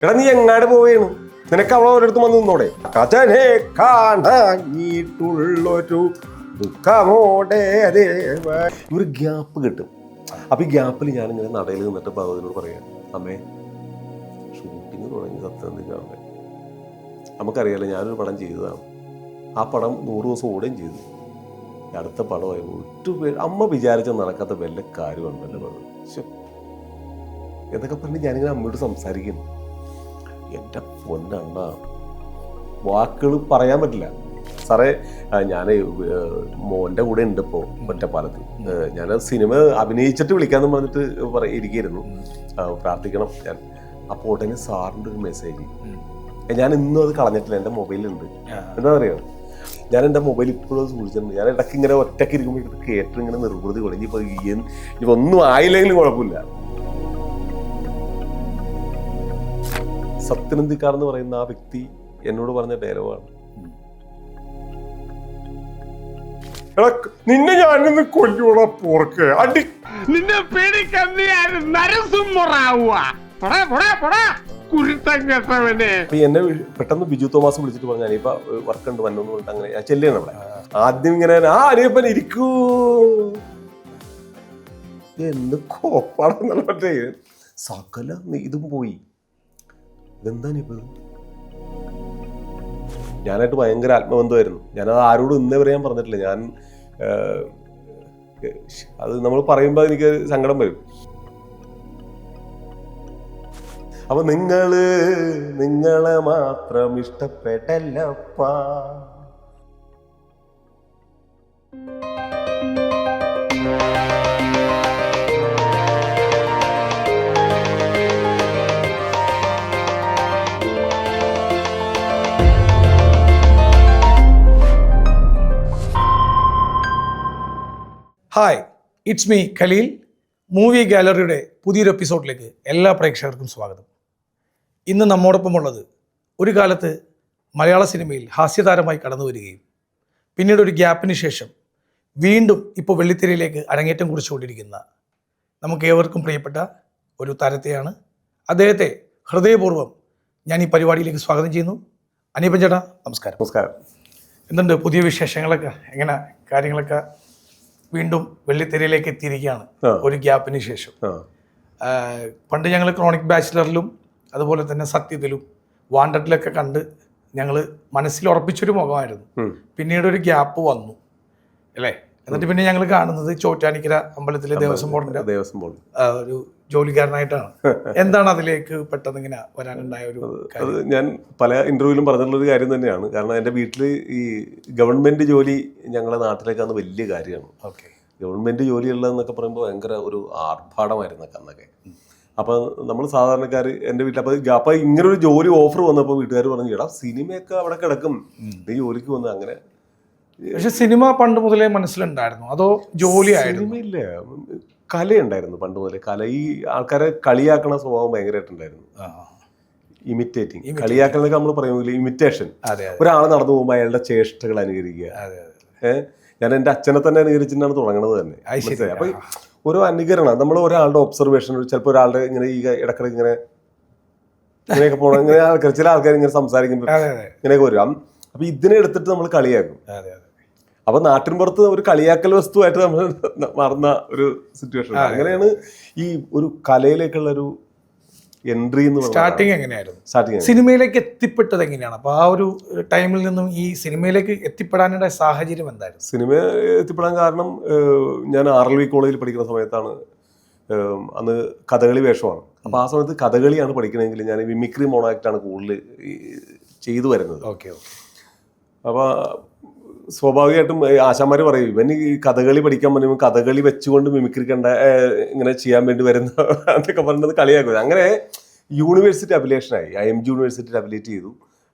എടാ നീ എങ്ങാട് പോവേണ്? നിനക്ക് അവളെ ഒരിടത്ത് വന്ന് നിന്നോടെ? കഥനെ കാണാഞ്ഞിട്ടുള്ളൊരു ദുഃഖമോടെ ഒരു ഗ്യാപ്പ് കിട്ടും. അപ്പൊ ഈ ഗ്യാപ്പിൽ ഞാനിങ്ങനെ നടയിൽ നിന്നിട്ട് ഭഗവതിനോട് പറയാം, അമ്മേ ഷൂട്ടിങ് തുടങ്ങി സത്യസന്ധിക്കാറുണ്ട്. നമുക്കറിയാലോ, ഞാനൊരു പടം ചെയ്തതാണ്. ആ പടം 100 ദിവസം ഓടുകയും ചെയ്തു. അടുത്ത പടമായി അമ്മ വിചാരിച്ച നടക്കാത്ത വല്ല കാര്യമുണ്ടല്ലോ ഭഗവതി എന്നൊക്കെ പറഞ്ഞ് ഞാനിങ്ങനെ അമ്മയോട് സംസാരിക്കുന്നു. എൻ്റെ പൊന്നണ്ണ, വാക്കുകൾ പറയാൻ പറ്റില്ല സാറേ. ഞാൻ മോൻ്റെ കൂടെ ഉണ്ട് ഇപ്പോൾ ഒറ്റപ്പാലത്ത്. ഞാൻ സിനിമ അഭിനയിച്ചിട്ട് വിളിക്കാമെന്ന് പറഞ്ഞിട്ട് ഇരിക്കുന്നു. പ്രാർത്ഥിക്കണം ഞാൻ. അപ്പോൾ ഉടനെ സാറിൻ്റെ ഒരു മെസ്സേജ്, ഞാൻ ഇന്നും അത് കളഞ്ഞിട്ടില്ല, എൻ്റെ മൊബൈലുണ്ട്. എന്താ പറയുക, ഞാൻ എൻ്റെ മൊബൈൽ ഇപ്പോഴും സൂക്ഷിച്ചിട്ടുണ്ട്. ഞാൻ ഇടയ്ക്ക് ഇങ്ങനെ ഒറ്റയ്ക്ക് ഇരിക്കുമ്പോൾ ഇത് കേട്ട് ഇങ്ങനെ നിർവൃതി കൊള്ളി. ഇനിയിപ്പോൾ ഒന്നും ആയില്ലെങ്കിലും കുഴപ്പമില്ല. സത്യനന്ദിക്കാർ എന്ന് പറയുന്ന ആ വ്യക്തി എന്നോട് പറഞ്ഞ ഡയലോഗാണ്, നിന്നെ ഞാനിന്ന് കൊല്ലൂടാ പോർക്ക് അടി, നിന്നെ പേടിക്കാൻ എന്നെ പെട്ടെന്ന് ബിജു തോമസ് വിളിച്ചിട്ട് പറഞ്ഞു, ഞാനിപ്പോ വർക്ക് ഉണ്ട് വന്നോന്ന് പറഞ്ഞിട്ട് അങ്ങനെ ഞാൻ ചെല്ലുകയാണ് അവിടെ. ആദ്യം ഇങ്ങനെ അനിയപ്പൻ ഇരിക്കൂ എന്ന് കോപ്പാടെന്നുള്ള മറ്റേ സകല ഇതും പോയി. ഇതെന്താണിപ്പോ? ഞാനായിട്ട് ഭയങ്കര ആത്മബന്ധമായിരുന്നു. ഞാനത് ആരോടും ഇന്നേ വരെ ഞാൻ പറഞ്ഞിട്ടില്ല. അത് നമ്മൾ പറയുമ്പോൾ എനിക്ക് സങ്കടം വരും. അപ്പൊ നിങ്ങളെ മാത്രം ഇഷ്ടപ്പെട്ടല്ലപ്പാ. Hi, it's me Khaleel. Movie ഗാലറിയുടെ പുതിയൊരു എപ്പിസോഡിലേക്ക് എല്ലാ പ്രേക്ഷകർക്കും സ്വാഗതം. ഇന്ന് നമ്മോടൊപ്പമുള്ളത് ഒരു കാലത്ത് മലയാള സിനിമയിൽ ഹാസ്യതാരമായി കടന്നു വരികയും പിന്നീട് ഒരു ഗ്യാപ്പിന് ശേഷം വീണ്ടും ഇപ്പോൾ വെള്ളിത്തിരയിലേക്ക് അരങ്ങേറ്റം കുറിച്ചുകൊണ്ടിരിക്കുന്ന നമുക്ക് ഏവർക്കും പ്രിയപ്പെട്ട ഒരു താരത്തെയാണ്. അദ്ദേഹത്തെ ഹൃദയപൂർവ്വം ഞാൻ ഈ പരിപാടിയിലേക്ക് സ്വാഗതം ചെയ്യുന്നു. അനിയപ്പൻ ചേട്ടാ, നമസ്കാരം. നമസ്കാരം. എന്തുണ്ട് പുതിയ വിശേഷങ്ങളൊക്കെ? എങ്ങനെ കാര്യങ്ങളൊക്കെ? വീണ്ടും വെള്ളിത്തിരയിലേക്ക് എത്തിയിരിക്കുകയാണ് ഒരു ഗ്യാപ്പിന് ശേഷം. പണ്ട് ഞങ്ങൾ ക്രോണിക് ബാച്ചിലറിലും അതുപോലെ തന്നെ സത്യത്തിലും വാണ്ടഡിലൊക്കെ കണ്ട് ഞങ്ങൾ മനസ്സിൽ ഉറപ്പിച്ചൊരു മുഖമായിരുന്നു. പിന്നീട് ഒരു ഗ്യാപ്പ് വന്നു അല്ലേ? എന്നിട്ട് പിന്നെ ഞങ്ങൾ കാണുന്നത് ചോറ്റാനിക്കര അമ്പലത്തിലെ ദേവസ്വം ബോർഡിന്റെ ഒരു ജോലിക്കാരനായിട്ടാണ്. എന്താണ് അതിലേക്ക് പെട്ടെന്ന് ഇങ്ങനെ വരാനുണ്ടായ ഒരു അത് ഞാൻ പല ഇന്റർവ്യൂവിലും പറഞ്ഞിട്ടുള്ളൊരു കാര്യം തന്നെയാണ്. കാരണം എൻ്റെ വീട്ടിൽ ഈ ഗവൺമെന്റ് ജോലി ഞങ്ങളുടെ നാട്ടിലേക്ക് അന്ന് വലിയ കാര്യമാണ്. ഓക്കെ, ഗവൺമെന്റ് ജോലിയുള്ളതെന്നൊക്കെ പറയുമ്പോൾ ഭയങ്കര ഒരു ആർഭാടമായിരുന്നു അന്നൊക്കെ. അപ്പം നമ്മൾ സാധാരണക്കാർ എൻ്റെ വീട്ടിൽ അപ്പം ഇങ്ങനൊരു ജോലി ഓഫർ വന്നപ്പോൾ വീട്ടുകാർ പറഞ്ഞു, എടാ സിനിമയൊക്കെ അവിടെ കിടക്കും, നീ ജോലിക്ക് വന്ന്. അങ്ങനെ പക്ഷെ സിനിമ പണ്ട് മുതലേ മനസ്സിലുണ്ടായിരുന്നു അതോ ജോലിയായിരുന്നു? സിനിമയില്ല, കലയുണ്ടായിരുന്നു പണ്ട് മുതലേ. കല ഈ ആൾക്കാരെ കളിയാക്കണ സ്വഭാവം ഭയങ്കരമായിട്ടുണ്ടായിരുന്നു. ഇമിറ്റേറ്റിംഗ്, കളിയാക്കലൊക്കെ നമ്മൾ പറയുമെങ്കിൽ ഇമിറ്റേഷൻ. ഒരാൾ നടന്നു പോകുമ്പോൾ അയാളുടെ ചേഷ്ടകൾ അനുകരിക്കുക. ഞാൻ എൻ്റെ അച്ഛനെ തന്നെ അനുകരിച്ചിട്ടാണ് തുടങ്ങുന്നത് തന്നെ. അപ്പൊ ഓരോ അനുകരണം, നമ്മൾ ഒരാളുടെ ഒബ്സർവേഷൻ, ചിലപ്പോൾ ഒരാളുടെ ഇങ്ങനെ ഈ ഇടക്കിടക്ക് ഇങ്ങനെയൊക്കെ പോകണം, ഇങ്ങനെ ആൾക്കാർ ചില ആൾക്കാർ ഇങ്ങനെ സംസാരിക്കുമ്പോൾ ഇങ്ങനെയൊക്കെ വരും. അപ്പൊ ഇതിനെ എടുത്തിട്ട് നമ്മൾ കളിയാക്കും. അപ്പൊ നാട്ടിൻപുറത്ത് ഒരു കളിയാക്കൽ വസ്തുവായിട്ട് നമ്മൾ മാറുന്ന ഒരു സിറ്റുവേഷൻ. അങ്ങനെയാണ് ഈ ഒരു കലയിലേക്കുള്ള ഒരു എൻട്രി എന്ന് പറയുന്നത്. സ്റ്റാർട്ടിങ് എങ്ങനെയായിരുന്നു? സിനിമയിലേക്ക് എത്തിപ്പെട്ടത് എങ്ങനെയാണ്? അപ്പൊ ആ ഒരു ടൈമിൽ നിന്നും ഈ സിനിമയിലേക്ക് എത്തിപ്പെടാനുള്ള സാഹചര്യം എന്തായിരുന്നു? സിനിമ എത്തിപ്പെടാൻ കാരണം, ഞാൻ RLV കോളേജിൽ പഠിക്കുന്ന സമയത്താണ്. അന്ന് കഥകളി വേഷമാണ്. അപ്പൊ ആ സമയത്ത് കഥകളിയാണ് പഠിക്കണമെങ്കിൽ ഞാൻ മിമിക്രി മോണോആക്റ്റാണ് കൂടുതൽ ചെയ്തു വരുന്നത്. ഓക്കെ. അപ്പൊ സ്വാഭാവികമായിട്ടും ആശാന്മാർ പറയും, ഇവൻ ഈ കഥകളി പഠിക്കാൻ പറ്റുമ്പോൾ കഥകളി വെച്ചുകൊണ്ട് മിമിക്രി ഇങ്ങനെ ചെയ്യാൻ വേണ്ടി വരുന്ന എന്നൊക്കെ പറഞ്ഞത് കളിയാക്കും. അങ്ങനെ യൂണിവേഴ്സിറ്റി അഫിലിയേഷനായി. IMG യൂണിവേഴ്സിറ്റിയിൽ അഫിലിയേറ്റ് ചെയ്തു.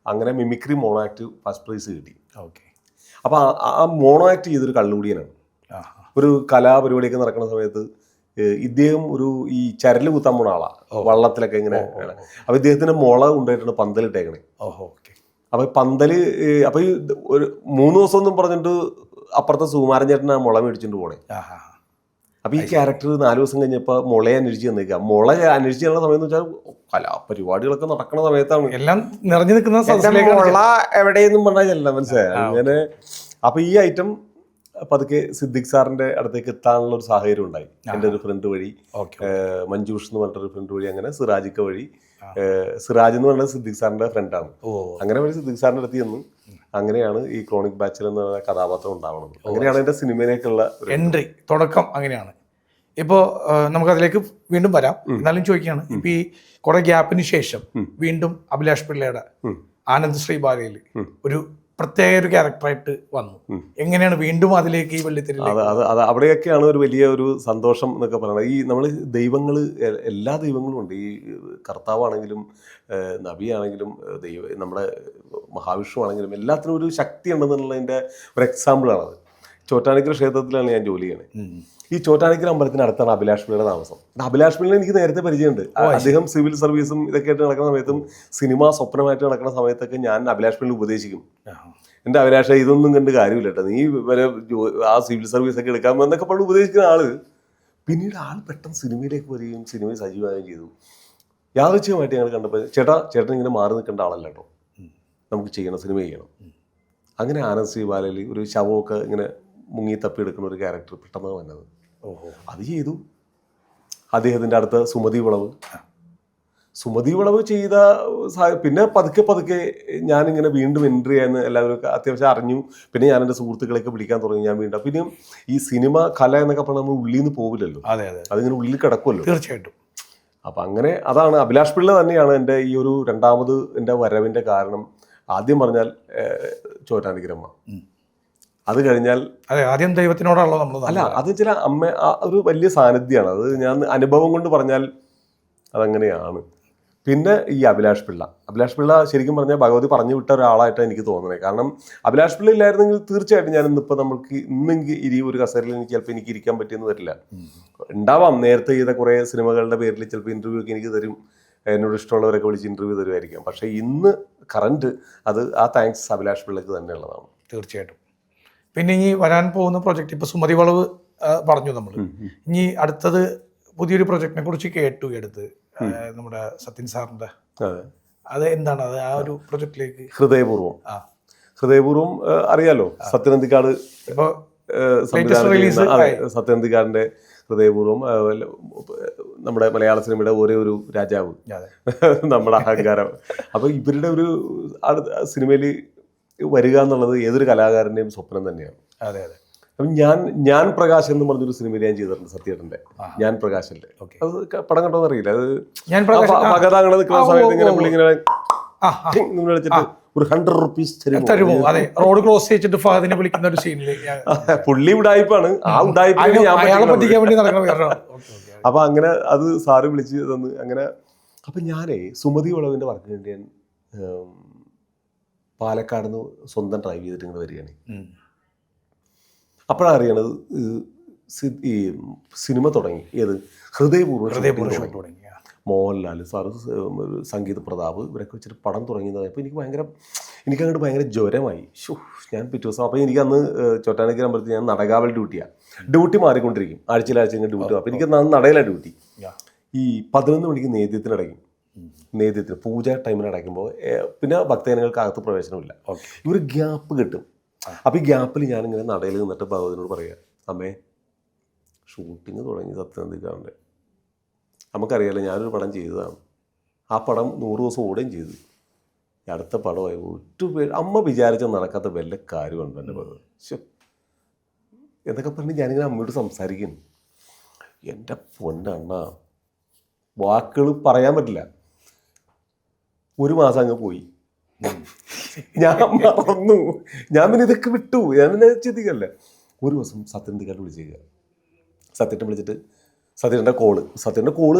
അങ്ങനെ mimicry mono act first prize കിട്ടി. ഓക്കെ. അപ്പോൾ ആ മോണോ ആക്ട് ചെയ്തൊരു കള്ളുകൂടിയനാണ്. ഒരു കലാപരിപാടിയൊക്കെ നടക്കുന്ന സമയത്ത് ഇദ്ദേഹം ഈ ചരല് കുത്താൻ പോണ ആളാണ്, വള്ളത്തിലൊക്കെ ഇങ്ങനെ. അപ്പോൾ ഇദ്ദേഹത്തിന് മുള കൊണ്ടുപോയിട്ടാണ് പന്തലിട്ടേക്കണേ. അപ്പൊ പന്തല് അപ്പൊ ഈ ഒരു 3 ദിവസം ഒന്നും പറഞ്ഞിട്ട് അപ്പുറത്തെ സുകുമാരൻ ചേട്ടൻ ആ മുള മേടിച്ചിട്ട് പോണേ. അപ്പോൾ ഈ ക്യാരക്ടർ 4 ദിവസം കഴിഞ്ഞപ്പോൾ മുളയെ അന്വേഷിച്ച് തന്നേക്കുക. മുള അന്വേഷിച്ച് ചെയ്യുന്ന സമയത്ത് വെച്ചാൽ കലാപരിപാടികളൊക്കെ നടക്കുന്ന സമയത്താണ് എല്ലാം നിറഞ്ഞു നിൽക്കുന്ന മുള എവിടെയെന്നും പറഞ്ഞാൽ മനസ്സിലായി അങ്ങനെ. അപ്പോൾ ഈ ഐറ്റം പതുക്കെ സിദ്ദിഖ് സാറിന്റെ അടുത്തേക്ക് എത്താനുള്ള ഒരു സാഹചര്യം ഉണ്ടായി. എൻ്റെ ഒരു ഫ്രണ്ട് വഴി, മഞ്ജൂഷ് എന്ന് പറഞ്ഞിട്ടൊരു ഫ്രണ്ട് വഴി, അങ്ങനെ സിറാജിക്ക വഴി. സിറാജ് എന്ന് പറയുന്നത് സിദ്ദിഖ് സാറിന്റെ ഫ്രണ്ടാണ്. അങ്ങനെ വഴി സിദ്ദിഖ് സാറിന്റെ അടുത്ത് ചെന്നു. അങ്ങനെയാണ് ഈ ക്രോണിക് ബാച്ചിൽ എന്ന കഥാപാത്രം ഉണ്ടാവുന്നത്. അങ്ങനെയാണ് എൻ്റെ സിനിമയിലേക്കുള്ള എൻട്രി, തുടക്കം അങ്ങനെയാണ്. ഇപ്പോൾ നമുക്കതിലേക്ക് വീണ്ടും വരാം. എന്നാലും ചോദിക്കുകയാണ്, ഇപ്പം ഈ കുറെ ഗ്യാപ്പിന് ശേഷം വീണ്ടും അഭിലാഷ് പിള്ളയുടെ ആനന്ദ് ശ്രീ ബാലയിൽ ഒരു പ്രത്യേക ഒരു ക്യാരക്ടറായിട്ട് വന്നു. എങ്ങനെയാണ് വീണ്ടും അതിലേക്ക് ഈ വെള്ളിത്തിരയിലേക്ക്? അത് അവിടെയൊക്കെയാണ് ഒരു വലിയ ഒരു സന്തോഷം എന്നൊക്കെ പറയുന്നത്. ഈ നമ്മൾ ദൈവങ്ങൾ, എല്ലാ ദൈവങ്ങളും ഉണ്ട്. ഈ കർത്താവാണെങ്കിലും നബിയാണെങ്കിലും നമ്മുടെ മഹാവിഷ്ണു ആണെങ്കിലും എല്ലാത്തിനും ഒരു ശക്തി ഉണ്ടെന്നുള്ളതിൻ്റെ ഒരു എക്സാമ്പിളാണത്. ചോറ്റാനിക്കര ക്ഷേത്രത്തിലാണ് ഞാൻ ജോലി ചെയ്യണത്. ഈ ചോറ്റാനിക്കര അമ്പലത്തിന് അടുത്താണ് അഭിലാഷ് പിള്ളയുടെ താമസം. അഭിലാഷ് പിള്ളയെ എനിക്ക് നേരത്തെ പരിചയമുണ്ട്. അദ്ദേഹം സിവിൽ സർവീസും ഇതൊക്കെ ആയിട്ട് നടക്കുന്ന സമയത്തും സിനിമ സ്വപ്നമായിട്ട് നടക്കുന്ന സമയത്തൊക്കെ ഞാൻ അഭിലാഷ് പിള്ളയെ ഉപദേശിക്കും. എൻ്റെ അഭിലാഷ ഇതൊന്നും കണ്ട് കാര്യമില്ല കേട്ടോ, നീ വരെ ആ സിവിൽ സർവീസൊക്കെ എടുക്കാൻ എന്നൊക്കെ പണ്ട് ഉപദേശിക്കുന്ന ആള് പിന്നീട് ആൾ പെട്ടെന്ന് സിനിമയിലേക്ക് വരികയും സിനിമയിൽ സജീവമാവുകയും ചെയ്തു. യാദൃച്ഛികമായിട്ട് ഞങ്ങൾ കണ്ടപ്പോൾ ചേട്ടൻ ഇങ്ങനെ മാറി നിൽക്കേണ്ട ആളല്ല കേട്ടോ, നമുക്ക് ചെയ്യണം, സിനിമ ചെയ്യണം. അങ്ങനെ ആനന്ദ് ശ്രീ ബാലയിൽ ഒരു ശവമൊക്കെ ഇങ്ങനെ മുങ്ങി തപ്പി എടുക്കുന്ന ഒരു ക്യാരക്ടർ പെട്ടെന്ന് വന്നത്. അത് ചെയ്തു. അദ്ദേഹത്തിൻ്റെ അടുത്ത് സുമതി വിളവ് ചെയ്ത പിന്നെ പതുക്കെ ഞാനിങ്ങനെ വീണ്ടും എൻട്രി ചെയ്യാന്ന് എല്ലാവരും അത്യാവശ്യം അറിഞ്ഞു. പിന്നെ ഞാൻ എൻ്റെ സുഹൃത്തുക്കളെയൊക്കെ വിളിക്കാൻ തുടങ്ങി. ഞാൻ വീണ്ടും പിന്നെയും ഈ സിനിമ കല എന്നൊക്കെ പറഞ്ഞാൽ നമ്മൾ ഉള്ളിൽ നിന്ന് പോവില്ലല്ലോ, അതിങ്ങനെ ഉള്ളിൽ കിടക്കുമല്ലോ. തീർച്ചയായിട്ടും. അപ്പം അങ്ങനെ അതാണ് അഭിലാഷ് പിള്ള തന്നെയാണ് എൻ്റെ ഈ ഒരു രണ്ടാമത് എൻ്റെ വരവിൻ്റെ കാരണം. ആദ്യം പറഞ്ഞാൽ ചോറ്റാനിക്കരമ്മ, അത് കഴിഞ്ഞാൽ ആദ്യം ദൈവത്തിനോടാണല്ലോ നമ്മൾ. അല്ല, അത് ചില അമ്മ ഒരു വലിയ സാന്നിധ്യമാണ്. അത് ഞാൻ അനുഭവം കൊണ്ട് പറഞ്ഞാൽ അതങ്ങനെയാണ്. പിന്നെ ഈ അഭിലാഷ് പിള്ള ശരിക്കും പറഞ്ഞാൽ ഭഗവതി പറഞ്ഞു വിട്ട ഒരാളായിട്ടാണ് എനിക്ക് തോന്നുന്നത്. കാരണം അഭിലാഷ് പിള്ള ഇല്ലായിരുന്നെങ്കിൽ തീർച്ചയായിട്ടും ഞാൻ ഇന്നിപ്പോൾ ഇന്നെങ്കിൽ ഈ ഒരു കസേരയിൽ ചിലപ്പോൾ എനിക്ക് ഇരിക്കാൻ പറ്റിയെന്ന് വരില്ല. ഉണ്ടാവാം, നേരത്തെ ചെയ്ത കുറേ സിനിമകളുടെ പേരിൽ ചിലപ്പോൾ ഇൻ്റർവ്യൂ ഒക്കെ എനിക്ക് തരും, എന്നോട് ഇഷ്ടമുള്ളവരൊക്കെ വിളിച്ച് ഇൻ്റർവ്യൂ തരുമായിരിക്കാം. പക്ഷേ ഇന്ന് കറണ്ട് അത് ആ താങ്ക്സ് അഭിലാഷ് പിള്ളക്ക് തന്നെയുള്ളതാണ്. തീർച്ചയായിട്ടും. പിന്നെ ഇനി വരാൻ പോകുന്ന പ്രൊജക്ട്, ഇപ്പോൾ സുമതി വളവ് പറഞ്ഞു നമ്മൾ, ഇനി അടുത്തത് പുതിയൊരു പ്രൊജക്ടിനെ കുറിച്ച് കേട്ടു എടുത്ത് നമ്മുടെ സത്യൻ സാറിൻ്റെ. അത് എന്താണ് അത്? ആ ഒരു പ്രൊജക്ടിലേക്ക് ഹൃദയപൂർവ്വം അറിയാലോ, സത്യനന്ദിക്കാട് ഇപ്പോൾ സത്യനന്ദിക്കാടിൻ്റെ ഹൃദയപൂർവ്വം നമ്മുടെ മലയാള സിനിമയുടെ ഒരേ ഒരു രാജാവ്, നമ്മുടെ അഹങ്കാരം. അപ്പോൾ ഇവരുടെ ഒരു സിനിമയിൽ വരിക എന്നുള്ളത് ഏതൊരു കലാകാരൻ്റെയും സ്വപ്നം തന്നെയാണ്. അതെ. അപ്പം ഞാൻ പ്രകാശ് എന്ന് പറഞ്ഞൊരു സിനിമയിൽ ഞാൻ ചെയ്തിട്ടുണ്ട്, സത്യേട്ടൻ്റെ ഞാൻ പ്രകാശിൻ്റെ. അത് പടം കണ്ടോന്ന് അറിയില്ല. അത് പകതാങ്ങനെ നിൽക്കുന്ന സമയത്ത് ഇങ്ങനെ പുള്ളി ഇങ്ങനെ വിളിച്ചിട്ട് ഒരു 100 rupees തരുമോ? അതെ, റോഡ് ക്രോസ് ചെയ്തിട്ട് ഫഹദിനെ വിളിക്കുന്ന ഒരു സീനിൽ പുള്ളി ഉടായ്പാണ്. ആ ഉടായ്പ അപ്പൊ അങ്ങനെ അത് സാറ് വിളിച്ച് തന്ന് അങ്ങനെ. അപ്പൊ ഞാനേ സുമതി വളവിന്റെ വർക്കിന് വേണ്ടി ഞാൻ പാലക്കാട് നിന്ന് സ്വന്തം ഡ്രൈവ് ചെയ്തിട്ട് ഇങ്ങനെ വരികയാണ്. അപ്പോഴാണ് അറിയണത് ഈ സിനിമ തുടങ്ങി. ഏത് ഹൃദയപൂർവ്വം തുടങ്ങി. മോഹൻലാൽ സാറ്, സംഗീത പ്രതാപ് ഇവരൊക്കെ വെച്ചിട്ട് പടം തുടങ്ങിയത്. അപ്പോൾ എനിക്കങ്ങോട്ട് ഭയങ്കര ജ്വരമായി. ഞാൻ പിറ്റേ ദിവസം, അപ്പോൾ എനിക്ക് അന്ന് ചോറ്റാനിക്കര അമ്പലത്തിൽ ഞാൻ നടകാവൽ ഡ്യൂട്ടി മാറിക്കൊണ്ടിരിക്കും, ആഴ്ചയിൽ ഡ്യൂട്ടി. അപ്പോൾ എനിക്ക് നടയിലാണ് ഡ്യൂട്ടി. ഈ 11 മണിക്ക് നേദ്യത്തിന് പൂജ ടൈമിന് അടയ്ക്കുമ്പോൾ പിന്നെ ഭക്തജനങ്ങൾക്ക് അകത്ത് പ്രവേശനമില്ല. ഇവർ ഗ്യാപ്പ് കിട്ടും. അപ്പോൾ ഈ ഗ്യാപ്പിൽ ഞാനിങ്ങനെ നടയിൽ നിന്നിട്ട് ഭഗവതിനോട് പറയുക, അമ്മേ ഷൂട്ടിങ് തുടങ്ങി സത്യനന്ദിക്കാറിൻ്റെ. നമുക്കറിയാലോ, ഞാനൊരു പടം ചെയ്തതാണ്. ആ പടം 100 ദിവസം ഓടുകയും ചെയ്തു. അടുത്ത പടമായി അമ്മ വിചാരിച്ച നടക്കാത്ത വല്ല കാര്യമുണ്ട് എൻ്റെ ഭഗവതി എന്നൊക്കെ പറഞ്ഞ് ഞാനിങ്ങനെ അമ്മയോട് സംസാരിക്കുന്നു. എൻ്റെ പൊന്നണ്ണ, വാക്കുകൾ പറയാൻ പറ്റില്ല. 1 മാസം അങ്ങ് പോയി. ഞാൻ മറന്നു. ഞാൻ പിന്നെ ഇതൊക്കെ വിട്ടു. ഞാൻ പിന്നെ ചിന്തിക്കല്ലേ. ഒരു ദിവസം സത്യനന്ദിക്കാട്ട് വിളിച്ചേക്കുക. സത്യത്തെ വിളിച്ചിട്ട് സത്യൻ്റെ കോള്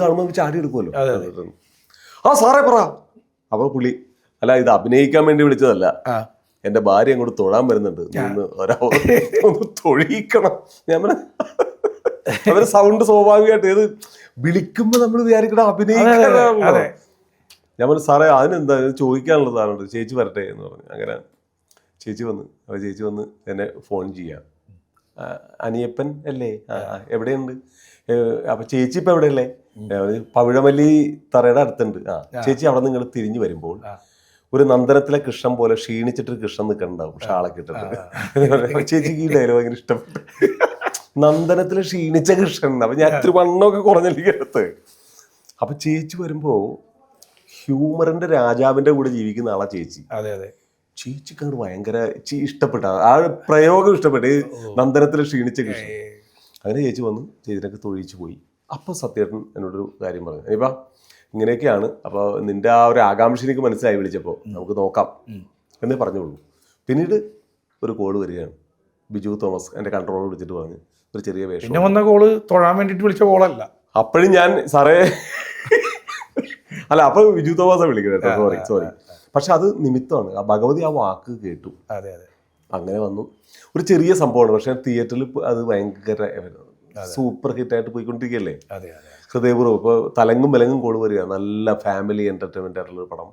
കാണുമ്പോൾ നമുക്ക് ചാടി എടുക്കുമല്ലോ. ആ സാറേ പറ. അപ്പോൾ പുള്ളി, അല്ല ഇത് അഭിനയിക്കാൻ വേണ്ടി വിളിച്ചതല്ല, എൻ്റെ ഭാര്യ അങ്ങോട്ട് തൊഴാൻ വരുന്നുണ്ട്, ഒന്ന് തൊഴിക്കണം. ഞാൻ അവരുടെ സൗണ്ട് സ്വാഭാവികമായിട്ട് ഏത് വിളിക്കുമ്പോൾ നമ്മൾ വിചാരിക്കണം അഭിനയിക്കാനാണല്ലോ. ഞാൻ പറഞ്ഞു സാറേ അതിനെന്താ ചോദിക്കാനുള്ള സാധനമുണ്ട്, ചേച്ചി വരട്ടെ എന്ന് പറഞ്ഞു. അങ്ങനെ ചേച്ചി വന്ന് എന്നെ ഫോൺ ചെയ്യാം. അനിയപ്പൻ അല്ലേ, എവിടെയുണ്ട്, അപ്പൊ ചേച്ചി ഇപ്പൊ എവിടെയല്ലേ, പവിഴമല്ലി തറയുടെ അടുത്തുണ്ട്. ചേച്ചി അവിടെ നിങ്ങൾ തിരിഞ്ഞു വരുമ്പോൾ ഒരു നന്ദനത്തിലെ കൃഷ്ണൻ പോലെ ക്ഷീണിച്ചിട്ടൊരു കൃഷ്ണൻ നിൽക്കണ്ടാവും ഷാളൊക്കെ ഇട്ടിട്ട്. ചേച്ചിക്ക് ഈ ഡയലോഗ് ഭയങ്കര ഇഷ്ടപ്പെട്ടു. നന്ദനത്തിലെ ക്ഷീണിച്ച കൃഷ്ണൻ. അപ്പൊ ഞാൻ ഇത്തിരി വണ്ണമൊക്കെ കുറഞ്ഞില്ലെങ്കിൽ അടുത്ത്. അപ്പൊ ചേച്ചി വരുമ്പോ ഹ്യൂമറിന്റെ രാജാവിന്റെ കൂടെ ജീവിക്കുന്ന ആളാ ചേച്ചി. അതെ അതെ. ചേച്ചിക്ക് അങ്ങോട്ട് ഭയങ്കര ഇഷ്ടപ്പെട്ട ആ പ്രയോഗം ഇഷ്ടപ്പെട്ട്, നന്ദനത്തിൽ ക്ഷീണിച്ച കൃഷ്ണൻ. അങ്ങനെ ചേച്ചി വന്നു ചേച്ചിനൊക്കെ തൊഴിച്ചു പോയി. അപ്പൊ സത്യേട്ടൻ എന്നോടൊരു കാര്യം പറഞ്ഞു, ഇനിയിപ്പ ഇങ്ങനെയൊക്കെയാണ്, അപ്പൊ നിന്റെ ആ ഒരു ആകാംക്ഷ എനിക്ക് മനസ്സിലായി, വിളിച്ചപ്പോ നമുക്ക് നോക്കാം എന്നേ പറഞ്ഞുള്ളൂ. പിന്നീട് ഒരു കോള് വരികയാണ്. ബിജു തോമസ് എന്റെ കൺട്രോളർ വിളിച്ചിട്ട് പറഞ്ഞു ഒരു ചെറിയ വേഷം. പിന്നെ വന്ന കോള് തൊഴാൻ വേണ്ടിട്ട് വിളിച്ച കോളല്ല. അപ്പോഴും ഞാൻ സാറേ അല്ല, അപ്പൊ ബിജു തോമസാണ് വിളിക്കുന്നത്, സോറി. പക്ഷെ അത് നിമിത്തമാണ്, ആ ഭഗവതി ആ വാക്ക് കേട്ടു. അതെ അതെ. അങ്ങനെ വന്നു. ഒരു ചെറിയ സംഭവമാണ്, പക്ഷെ തിയേറ്ററിൽ അത് ഭയങ്കര സൂപ്പർ ഹിറ്റായിട്ട് പോയിക്കൊണ്ടിരിക്കുകയല്ലേ. ഹൃദയപൂർവ്വം ഇപ്പോൾ തലങ്ങും വിലങ്ങും കോള് വരിക. നല്ല ഫാമിലി എന്റർടൈൻമെന്റ് ആയിട്ടുള്ളൊരു പടം.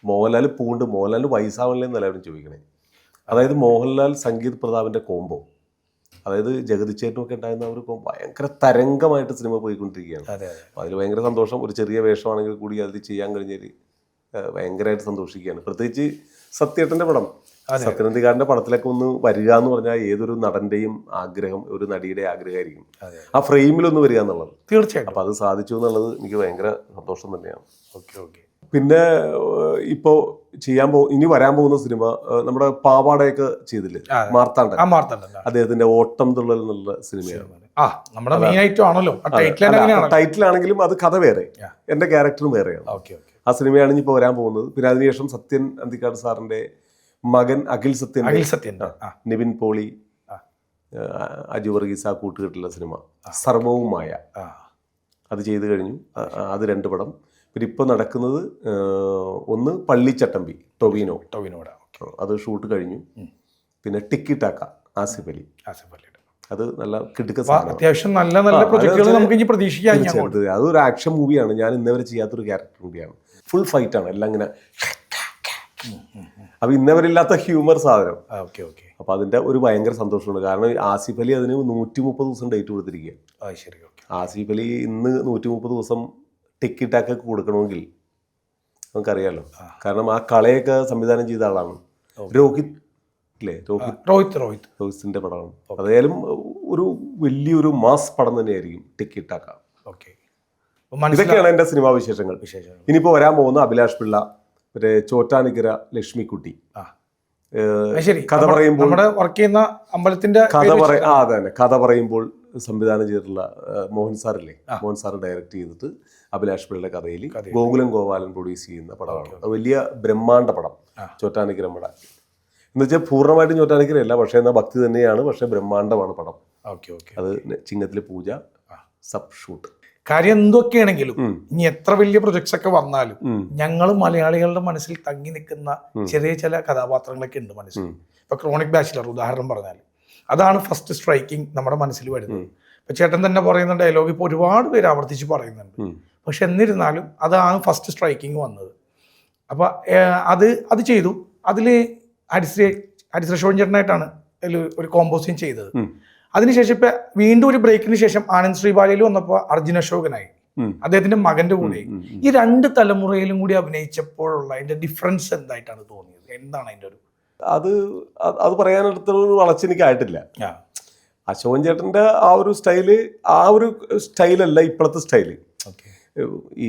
മോഹൻലാൽ പൂണ്ട്, മോഹൻലാൽ വയസ്സാവല്ലേ എന്ന് എല്ലാവരും ചോദിക്കണേ. അതായത് മോഹൻലാൽ സംഗീത് പ്രതാപിന്റെ കോംബോ, അതായത് ജഗതിച്ചേട്ടനും ഒക്കെ ഉണ്ടായിരുന്ന ഒരു ഭയങ്കര തരംഗമായിട്ട് സിനിമ പോയിക്കൊണ്ടിരിക്കുകയാണ്. അതിൽ ഭയങ്കര സന്തോഷം. ഒരു ചെറിയ വേഷമാണെങ്കിൽ കൂടി അതിൽ ചെയ്യാൻ കഴിഞ്ഞാൽ ഭയങ്കരമായിട്ട് സന്തോഷിക്കുകയാണ്. പ്രത്യേകിച്ച് സത്യേട്ടന്റെ പടം, സത്യനന്ദിക്കാരന്റെ പടത്തിലൊക്കെ ഒന്ന് വരിക എന്ന് പറഞ്ഞാൽ ഏതൊരു നടന്റെയും ആഗ്രഹം, ഒരു നടിയുടെ ആഗ്രഹമായിരിക്കും ആ ഫ്രെയിമിലൊന്ന് വരിക എന്നുള്ളത്. തീർച്ചയായിട്ടും. അപ്പൊ അത് സാധിച്ചു എന്നുള്ളത് എനിക്ക് ഭയങ്കര സന്തോഷം തന്നെയാണ്. ഓക്കെ. പിന്നെ ഇപ്പോ ഇനി വരാൻ പോകുന്ന സിനിമ നമ്മുടെ പാവാടയൊക്കെ ചെയ്തില്ലേ, മാർത്താണ്ഡൻ, അദ്ദേഹത്തിന്റെ ഓട്ടം തുള്ളൽ എന്നുള്ള സിനിമയാണ്. ടൈറ്റിലാണെങ്കിലും അത് കഥ വേറെ, എന്റെ ക്യാരക്ടറും വേറെയാണ്. ആ സിനിമയാണ് ഇനി ഇപ്പൊ വരാൻ പോകുന്നത്. പിന്നെ അതിനുശേഷം സത്യൻ അന്തിക്കാട് സാറിന്റെ മകൻ അഖിൽ സത്യൻ, നിവിൻ പോളി, അജു വർഗീസ്, ആ കൂട്ടുകെട്ടുള്ള സിനിമ സർവവും മായ, അത് ചെയ്തു കഴിഞ്ഞു. അത് 2 പടം. പിന്നെ ഇപ്പൊ നടക്കുന്നത് ഒന്ന് പള്ളിച്ചട്ടമ്പി ടൊവിനോടെ, അത് ഷൂട്ട് കഴിഞ്ഞു. പിന്നെ ടിക്കി ടാക്ക ആസിഫ് അലി, അത് നല്ല കിടുക്ക സാധനം. അത്യാവശ്യം നല്ല നല്ല പ്രൊജക്ടുകൾ നമുക്ക് ഇനി പ്രതീക്ഷിക്കാം. അതൊരു ആക്ഷൻ മൂവിയാണ്. ഞാൻ ഇന്നവരെ ചെയ്യാത്തൊരു ക്യാരക്ടർ കൂടിയാണ്. ഫുൾ ഫൈറ്റ് ആണ്, എല്ലാം ഇങ്ങനെ. അപ്പൊ ഇന്നവരില്ലാത്ത ഹ്യൂമർ സാധനം. അപ്പൊ അതിന്റെ ഒരു ഭയങ്കര സന്തോഷമുണ്ട്. കാരണം ആസിഫ് അലി അതിന് 130 ദിവസം ഡേറ്റ് കൊടുത്തിരിക്കുക. ആസിഫ് അലി ഇന്ന് 130 ദിവസം ടിക്കി ടാക്ക് കൊടുക്കണമെങ്കിൽ നമുക്കറിയാലോ. കാരണം ആ കളയൊക്കെ സംവിധാനം ചെയ്ത ആളാണ് രോഹിത് അല്ലേ, രോഹിത്തിന്റെ പടമാണ്. അതായാലും ഒരു വലിയൊരു മാസ് പടം തന്നെയായിരിക്കും ടിക്കി ടാക്ക. ഇതൊക്കെയാണ് എന്റെ സിനിമാ വിശേഷങ്ങൾ. ഇനിയിപ്പോ വരാൻ പോകുന്ന അഭിലാഷ് പിള്ള, മറ്റേ ചോറ്റാനിക്കര ലക്ഷ്മിക്കുട്ടി, കഥ പറയുമ്പോൾ കഥ പറയുമ്പോൾ സംവിധാനം ചെയ്തിട്ടുള്ള മോഹൻ സാറില്ലേ, മോഹൻ സാർ ഡയറക്റ്റ് ചെയ്തിട്ട് അഭിലാഷ് പിള്ളയുടെ കഥയിൽ ഗോകുലം ഗോപാലൻ പ്രൊഡ്യൂസ് ചെയ്യുന്ന പടമാണ്. വലിയ ബ്രഹ്മാണ്ഡ പടം ചോറ്റാനിക്കര പടം എന്ന് വെച്ചാൽ പൂർണ്ണമായിട്ടും ചോറ്റാനിക്കരയല്ല, പക്ഷേ എന്നാൽ ഭക്തി തന്നെയാണ്, പക്ഷെ ബ്രഹ്മാണ്ഡമാണ് പടം. അത് ചിങ്ങത്തിലെ പൂജ, സബ് ഷൂട്ട്. കാര്യം എന്തൊക്കെയാണെങ്കിലും ഇനി എത്ര വലിയ പ്രൊജക്ട്സ് ഒക്കെ വന്നാലും ഞങ്ങൾ മലയാളികളുടെ മനസ്സിൽ തങ്ങി നിൽക്കുന്ന ചെറിയ ചില കഥാപാത്രങ്ങളൊക്കെ ഉണ്ട് മനസ്സിൽ. ഇപ്പൊ ക്രോണിക് ബാച്ചിലർ ഉദാഹരണം പറഞ്ഞാൽ അതാണ് ഫസ്റ്റ് സ്ട്രൈക്കിംഗ് നമ്മുടെ മനസ്സിൽ വരുന്നത്. ഇപ്പൊ ചേട്ടൻ തന്നെ പറയുന്ന ഡയലോഗ് ഇപ്പൊ ഒരുപാട് പേര് ആവർത്തിച്ച് പറയുന്നുണ്ട്. പക്ഷെ എന്നിരുന്നാലും അതാണ് ഫസ്റ്റ് സ്ട്രൈക്കിംഗ് വന്നത്. അപ്പൊ അത് ചെയ്തു. അതില് ഹരിശ്രീ ചേട്ടനായിട്ടാണ് ഒരു കോമ്പോസിങ് ചെയ്തത്. അതിനുശേഷം ഇപ്പൊ വീണ്ടും ഒരു ബ്രേക്കിന് ശേഷം ആനന്ദ് ശ്രീബാലയിൽ വന്നപ്പോൾ അർജുൻ അശോകനായി, അദ്ദേഹത്തിന്റെ മകന്റെ കൂടെ. ഈ 2 തലമുറയിലും കൂടി അഭിനയിച്ചപ്പോഴുള്ള അതിന്റെ ഡിഫറൻസ് എന്തായിട്ടാണ് തോന്നിയത്? എന്താണ് അതിന്റെ ഒരു അത് പറയാനെടുത്തൊരു വളച്ചെനിക്കായിട്ടില്ല. അശോകൻ ചേട്ടന്റെ ആ ഒരു സ്റ്റൈലല്ല ഇപ്പോഴത്തെ സ്റ്റൈല്. ഈ